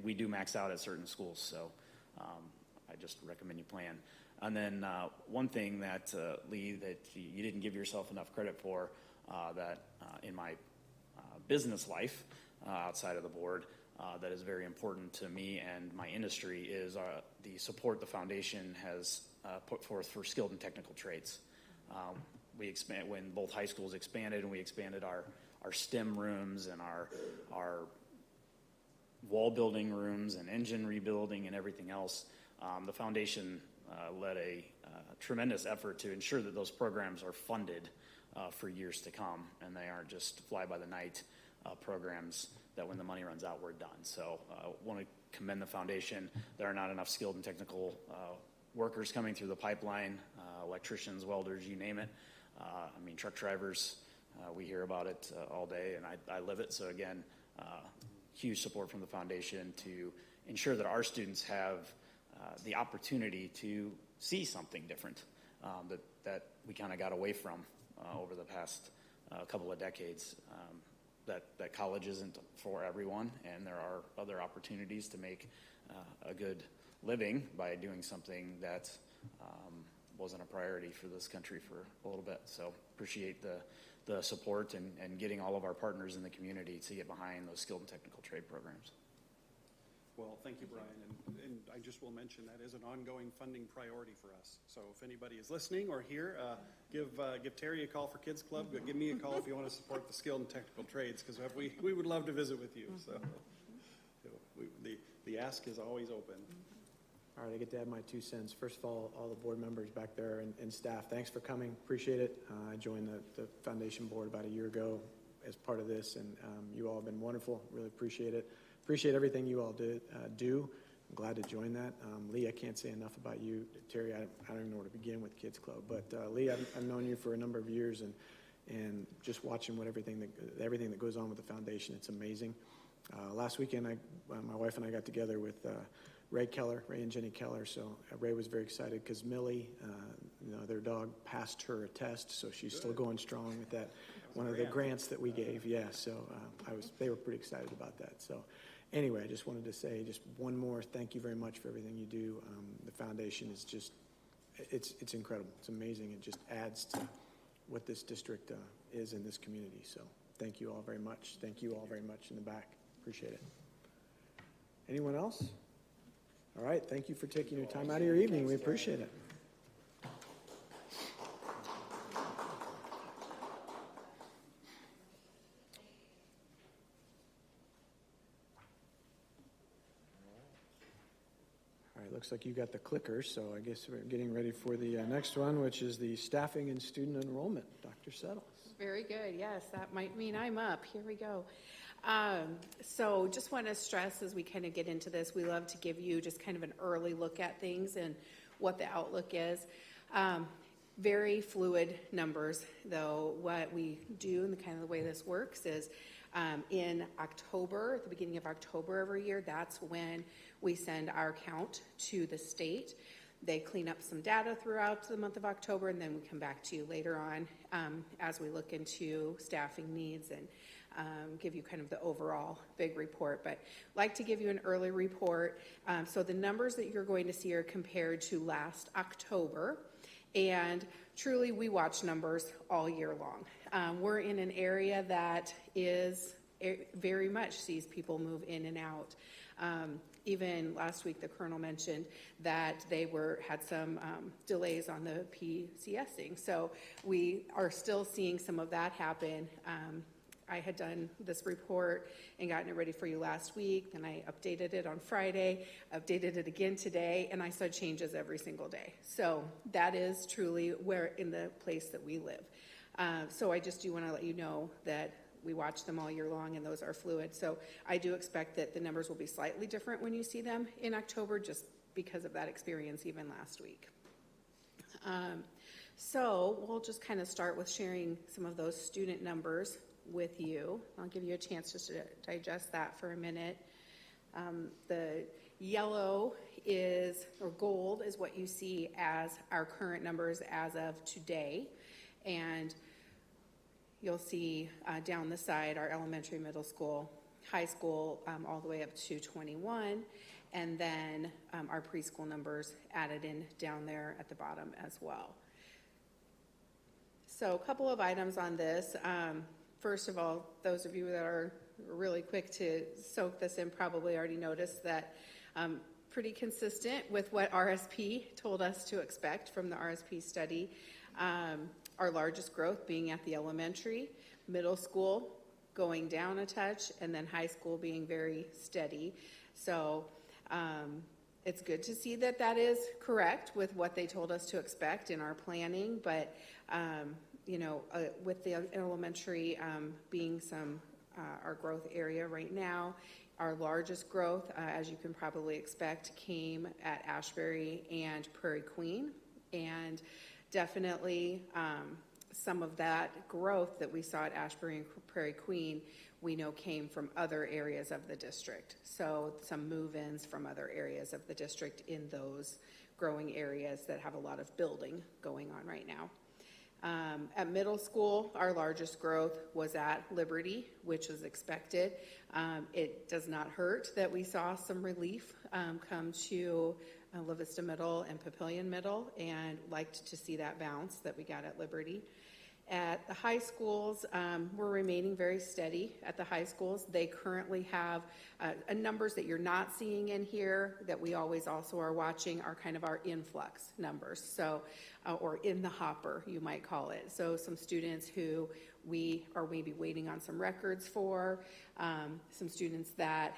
we do max out at certain schools. So I just recommend you plan. And then one thing that, Lee, that you didn't give yourself enough credit for, that in my business life outside of the board, that is very important to me and my industry is the support the foundation has put forth for skilled and technical trades. When both high schools expanded and we expanded our STEM rooms and our wall building rooms and engine rebuilding and everything else, the foundation led a tremendous effort to ensure that those programs are funded for years to come, and they aren't just fly-by-the-night programs that when the money runs out, we're done. So I want to commend the foundation. There are not enough skilled and technical workers coming through the pipeline, electricians, welders, you name it. I mean, truck drivers, we hear about it all day, and I live it. So again, huge support from the foundation to ensure that our students have the opportunity to see something different that we kind of got away from over the past couple of decades. That college isn't for everyone, and there are other opportunities to make a good living by doing something that wasn't a priority for this country for a little bit. So appreciate the support and getting all of our partners in the community to get behind those skilled and technical trade programs. Well, thank you, Brian. And I just will mention that is an ongoing funding priority for us. So if anybody is listening or here, give Terry a call for Kids Club. But give me a call if you want to support the skilled and technical trades, because we would love to visit with you. So the ask is always open. All right, I get to add my 2 cents. First of all the board members back there and staff, thanks for coming. Appreciate it. I joined the foundation board about a year ago as part of this, and you all have been wonderful. Really appreciate it. Appreciate everything you all do. I'm glad to join that. Lee, I can't say enough about you. Terry, I don't even know where to begin with Kids Club. But Lee, I've known you for a number of years, and just watching everything that goes on with the foundation, it's amazing. Last weekend, my wife and I got together with Ray and Jenny Keller. So Ray was very excited because Millie, their dog, passed her test, so she's still going strong with that. One of the grants that we gave, yeah. So they were pretty excited about that. So anyway, I just wanted to say just one more thank you very much for everything you do. The foundation is just, it's incredible. It's amazing. It just adds to what this district is in this community. So thank you all very much. Thank you all very much in the back. Appreciate it. Anyone else? All right. Thank you for taking your time out of your evening. We appreciate it. Looks like you got the clickers, so I guess we're getting ready for the next one, which is the staffing and student enrollment. Dr. Settles. Very good. Yes, that might mean I'm up. Here we go. So just want to stress as we kind of get into this, we love to give you just kind of an early look at things and what the outlook is. Very fluid numbers, though. What we do and the kind of the way this works is in October, at the beginning of October every year, that's when we send our count to the state. They clean up some data throughout the month of October, and then we come back to you later on as we look into staffing needs and give you kind of the overall big report. But I'd like to give you an early report. So the numbers that you're going to see are compared to last October. And truly, we watch numbers all year long. We're in an area that is very much sees people move in and out. Even last week, the colonel mentioned that they had some delays on the PLCSing. So we are still seeing some of that happen. I had done this report and gotten it ready for you last week, then I updated it on Friday, updated it again today, and I saw changes every single day. So that is truly where in the place that we live. So I just do want to let you know that we watch them all year long, and those are fluid. So I do expect that the numbers will be slightly different when you see them in October, just because of that experience even last week. So we'll just kind of start with sharing some of those student numbers with you. I'll give you a chance just to digest that for a minute. The yellow is, or gold is what you see as our current numbers as of today. And you'll see down the side our elementary, middle school, high school, all the way up to 21, and then our preschool numbers added in down there at the bottom as well. So a couple of items on this. First of all, those of you that are really quick to soak this in probably already noticed that pretty consistent with what RSP told us to expect from the RSP study. Our largest growth being at the elementary, middle school going down a touch, and then high school being very steady. So it's good to see that that is correct with what they told us to expect in our planning, but with the elementary being our growth area right now, our largest growth, as you can probably expect, came at Ashbury and Prairie Queen, and definitely some of that growth that we saw at Ashbury and Prairie Queen, we know came from other areas of the district. So some move-ins from other areas of the district in those growing areas that have a lot of building going on right now. At middle school, our largest growth was at Liberty, which was expected. It does not hurt that we saw some relief come to La Vista Middle and Papillion Middle, and liked to see that bounce that we got at Liberty. At the high schools, we're remaining very steady at the high schools. They currently have numbers that you're not seeing in here that we always also are watching are kind of our influx numbers, so or in the hopper, you might call it. So some students who we are maybe waiting on some records for, some students that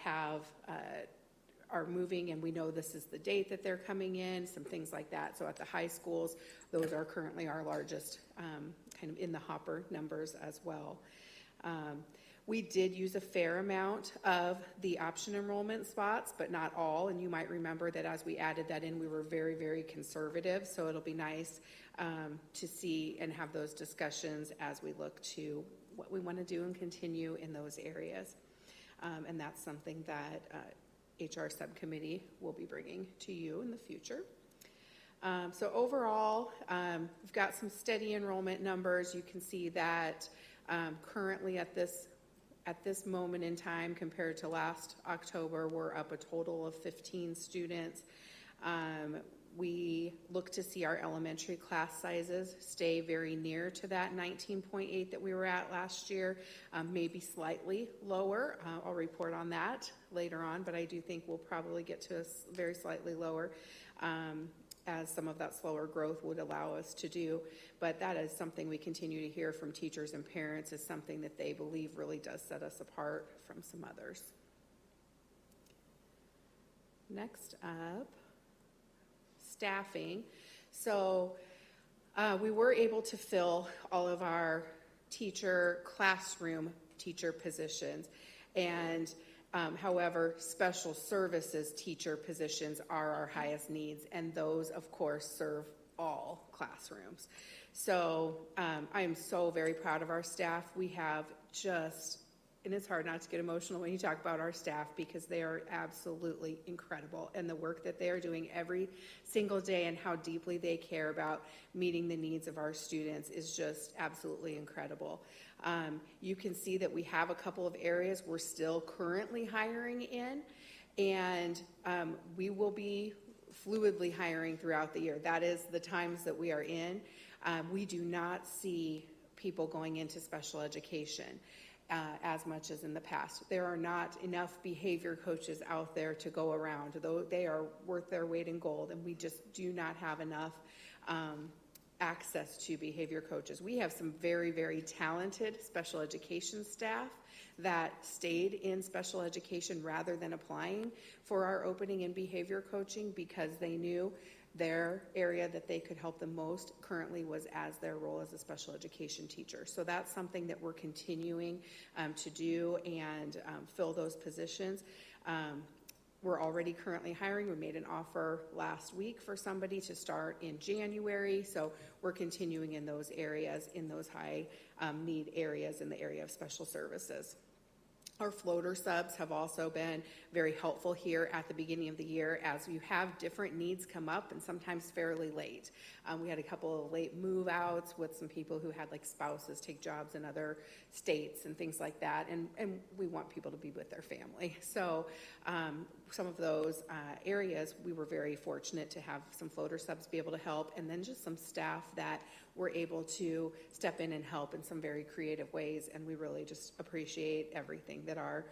are moving and we know this is the date that they're coming in, some things like that. So at the high schools, those are currently our largest kind of in the hopper numbers as well. We did use a fair amount of the option enrollment spots, but not all. And you might remember that as we added that in, we were very, very conservative. So it'll be nice to see and have those discussions as we look to what we want to do and continue in those areas. And that's something that HR subcommittee will be bringing to you in the future. So overall, we've got some steady enrollment numbers. You can see that currently at this moment in time compared to last October, we're up a total of 15 students. We look to see our elementary class sizes stay very near to that 19.8 that we were at last year, maybe slightly lower. I'll report on that later on, but I do think we'll probably get to a very slightly lower as some of that slower growth would allow us to do. But that is something we continue to hear from teachers and parents, is something that they believe really does set us apart from some others. Next up, staffing. So we were able to fill all of our classroom teacher positions, and however, special services teacher positions are our highest needs, and those, of course, serve all classrooms. So I am so very proud of our staff. We have and it's hard not to get emotional when you talk about our staff, because they are absolutely incredible, and the work that they are doing every single day and how deeply they care about meeting the needs of our students is just absolutely incredible. You can see that we have a couple of areas we're still currently hiring in, and we will be fluidly hiring throughout the year. That is the times that we are in. We do not see people going into special education as much as in the past. There are not enough behavior coaches out there to go around, though they are worth their weight in gold, and we just do not have enough access to behavior coaches. We have some very, very talented special education staff that stayed in special education rather than applying for our opening in behavior coaching because they knew their area that they could help the most currently was as their role as a special education teacher. So that's something that we're continuing to do and fill those positions. We're already currently hiring. We made an offer last week for somebody to start in January. So we're continuing in those areas, in those high need areas in the area of special services. Our floater subs have also been very helpful here at the beginning of the year as you have different needs come up and sometimes fairly late. We had a couple of late move outs with some people who had like spouses take jobs in other states and things like that. And we want people to be with their family. So some of those areas, we were very fortunate to have some floater subs be able to help, and then just some staff that were able to step in and help in some very creative ways, and we really just appreciate everything that our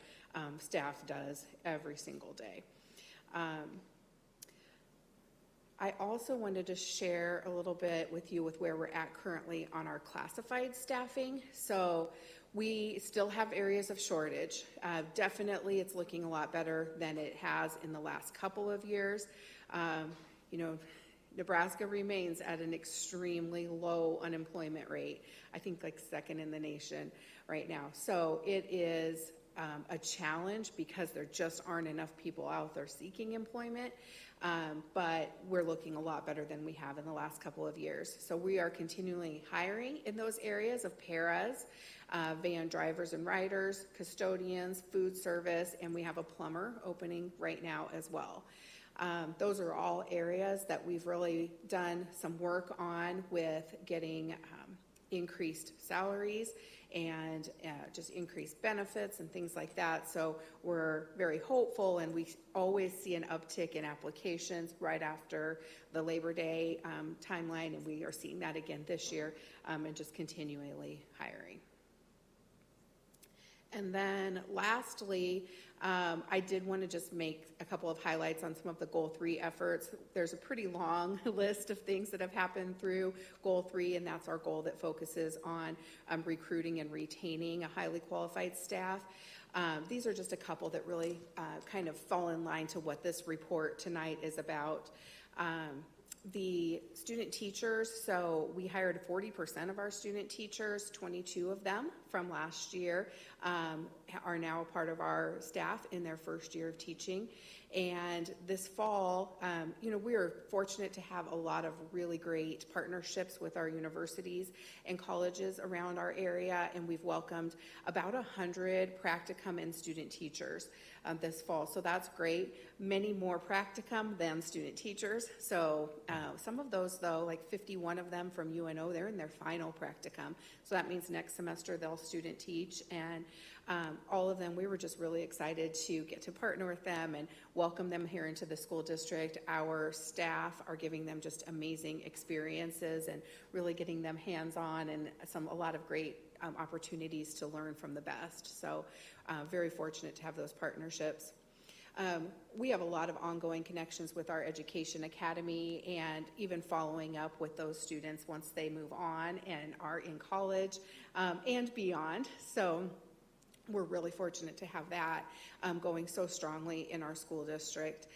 staff does every single day. I also wanted to share a little bit with you with where we're at currently on our classified staffing. So we still have areas of shortage. Definitely it's looking a lot better than it has in the last couple of years. Nebraska remains at an extremely low unemployment rate. I think like second in the nation right now. So it is a challenge because there just aren't enough people out there seeking employment. But we're looking a lot better than we have in the last couple of years. So we are continually hiring in those areas of paras, van drivers and riders, custodians, food service, and we have a plumber opening right now as well. Those are all areas that we've really done some work on with getting increased salaries and just increased benefits and things like that. So we're very hopeful, and we always see an uptick in applications right after the Labor Day timeline, and we are seeing that again this year, and just continually hiring. And then lastly, I did want to just make a couple of highlights on some of the Goal 3 efforts. There's a pretty long list of things that have happened through Goal 3, and that's our goal that focuses on recruiting and retaining a highly qualified staff. These are just a couple that really kind of fall in line to what this report tonight is about. The student teachers, so we hired 40% of our student teachers, 22 of them from last year are now a part of our staff in their first year of teaching. And this fall, we are fortunate to have a lot of really great partnerships with our universities and colleges around our area, and we've welcomed about 100 practicum and student teachers this fall. So that's great. Many more practicum than student teachers. So some of those, though, like 51 of them from UNO, they're in their final practicum. So that means next semester they'll student teach, and all of them, we were just really excited to get to partner with them and welcome them here into the school district. Our staff are giving them just amazing experiences and really getting them hands-on and a lot of great opportunities to learn from the best. So very fortunate to have those partnerships. We have a lot of ongoing connections with our education academy and even following up with those students once they move on and are in college and beyond. So we're really fortunate to have that going so strongly in our school district.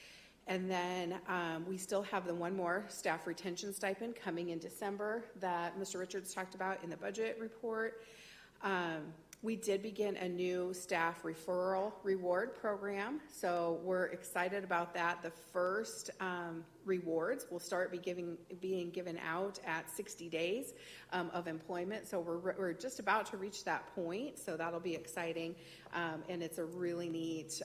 And then we still have the one more staff retention stipend coming in December that Mr. Richards talked about in the budget report. We did begin a new staff referral reward program, so we're excited about that. The first rewards will start being given out at 60 days of employment, so we're just about to reach that point, so that'll be exciting, and it's a really neat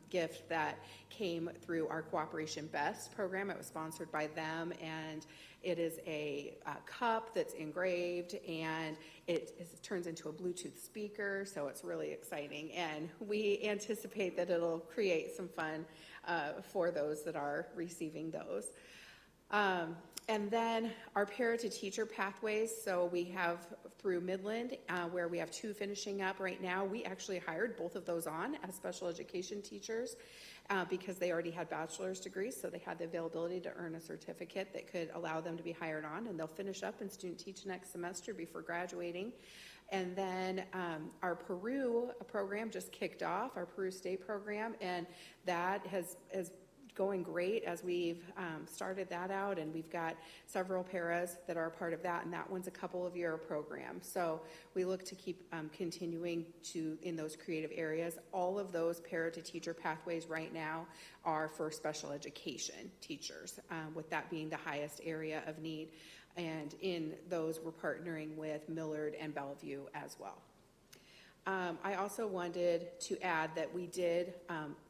gift that came through our Cooperation Best program. It was sponsored by them, and It is a cup that's engraved, and it turns into a Bluetooth speaker, so it's really exciting. And we anticipate that it'll create some fun for those that are receiving those. And then our para-to-teacher pathways, so we have through Midland, where we have 2 finishing up right now. We actually hired both of those on as special education teachers because they already had bachelor's degrees, so they had the availability to earn a certificate that could allow them to be hired on, and they'll finish up and student teach next semester before graduating. And then our Peru program just kicked off, our Peru State program, and that has going great as we've started that out, and we've got several paras that are a part of that, and that one's a couple of year program. So we look to keep continuing to in those creative areas. All of those para to teacher pathways right now are for special education teachers, with that being the highest area of need. And in those, we're partnering with Millard and Bellevue as well. I also wanted to add that we did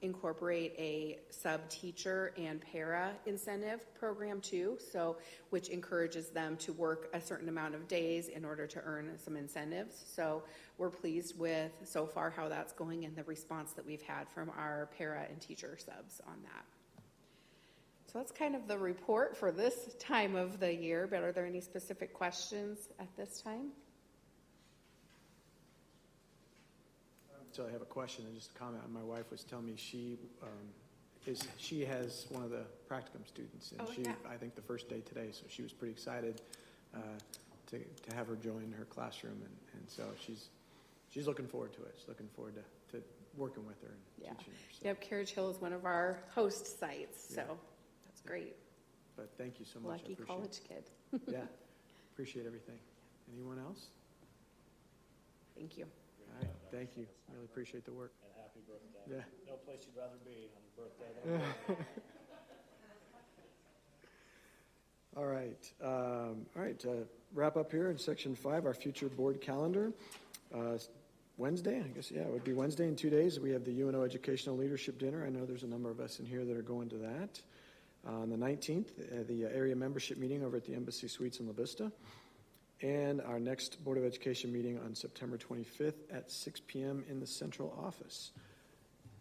incorporate a sub-teacher and para incentive program too, so which encourages them to work a certain amount of days in order to earn some incentives. So we're pleased with so far how that's going and the response that we've had from our para and teacher subs on that. So that's kind of the report for this time of the year, but are there any specific questions at this time? So I have a question and just a comment. My wife was telling me she has one of the practicum students, and I think the first day today, so she was pretty excited to have her join her classroom, and so she's looking forward to it. She's looking forward to working with her and teaching her. So. Yep, Carriage Hill is one of our host sites, so that's great. But thank you so much. Lucky college kid. Yeah, appreciate everything. Anyone else? Thank you. All right, thank you. Really appreciate the work. And happy birthday. Yeah. No place you'd rather be on your birthday. All right. Wrap up here in section 5, our future board calendar. Wednesday, I guess, it would be Wednesday in 2 days. We have the UNO Educational Leadership Dinner. I know there's a number of us in here that are going to that. On the 19th, the area membership meeting over at the Embassy Suites in La Vista. And our next Board of Education meeting on September 25th at 6 p.m. in the central office.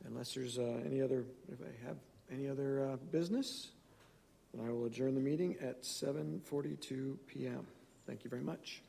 Unless there's if I have any other business, then I will adjourn the meeting at 7:42 p.m. Thank you very much.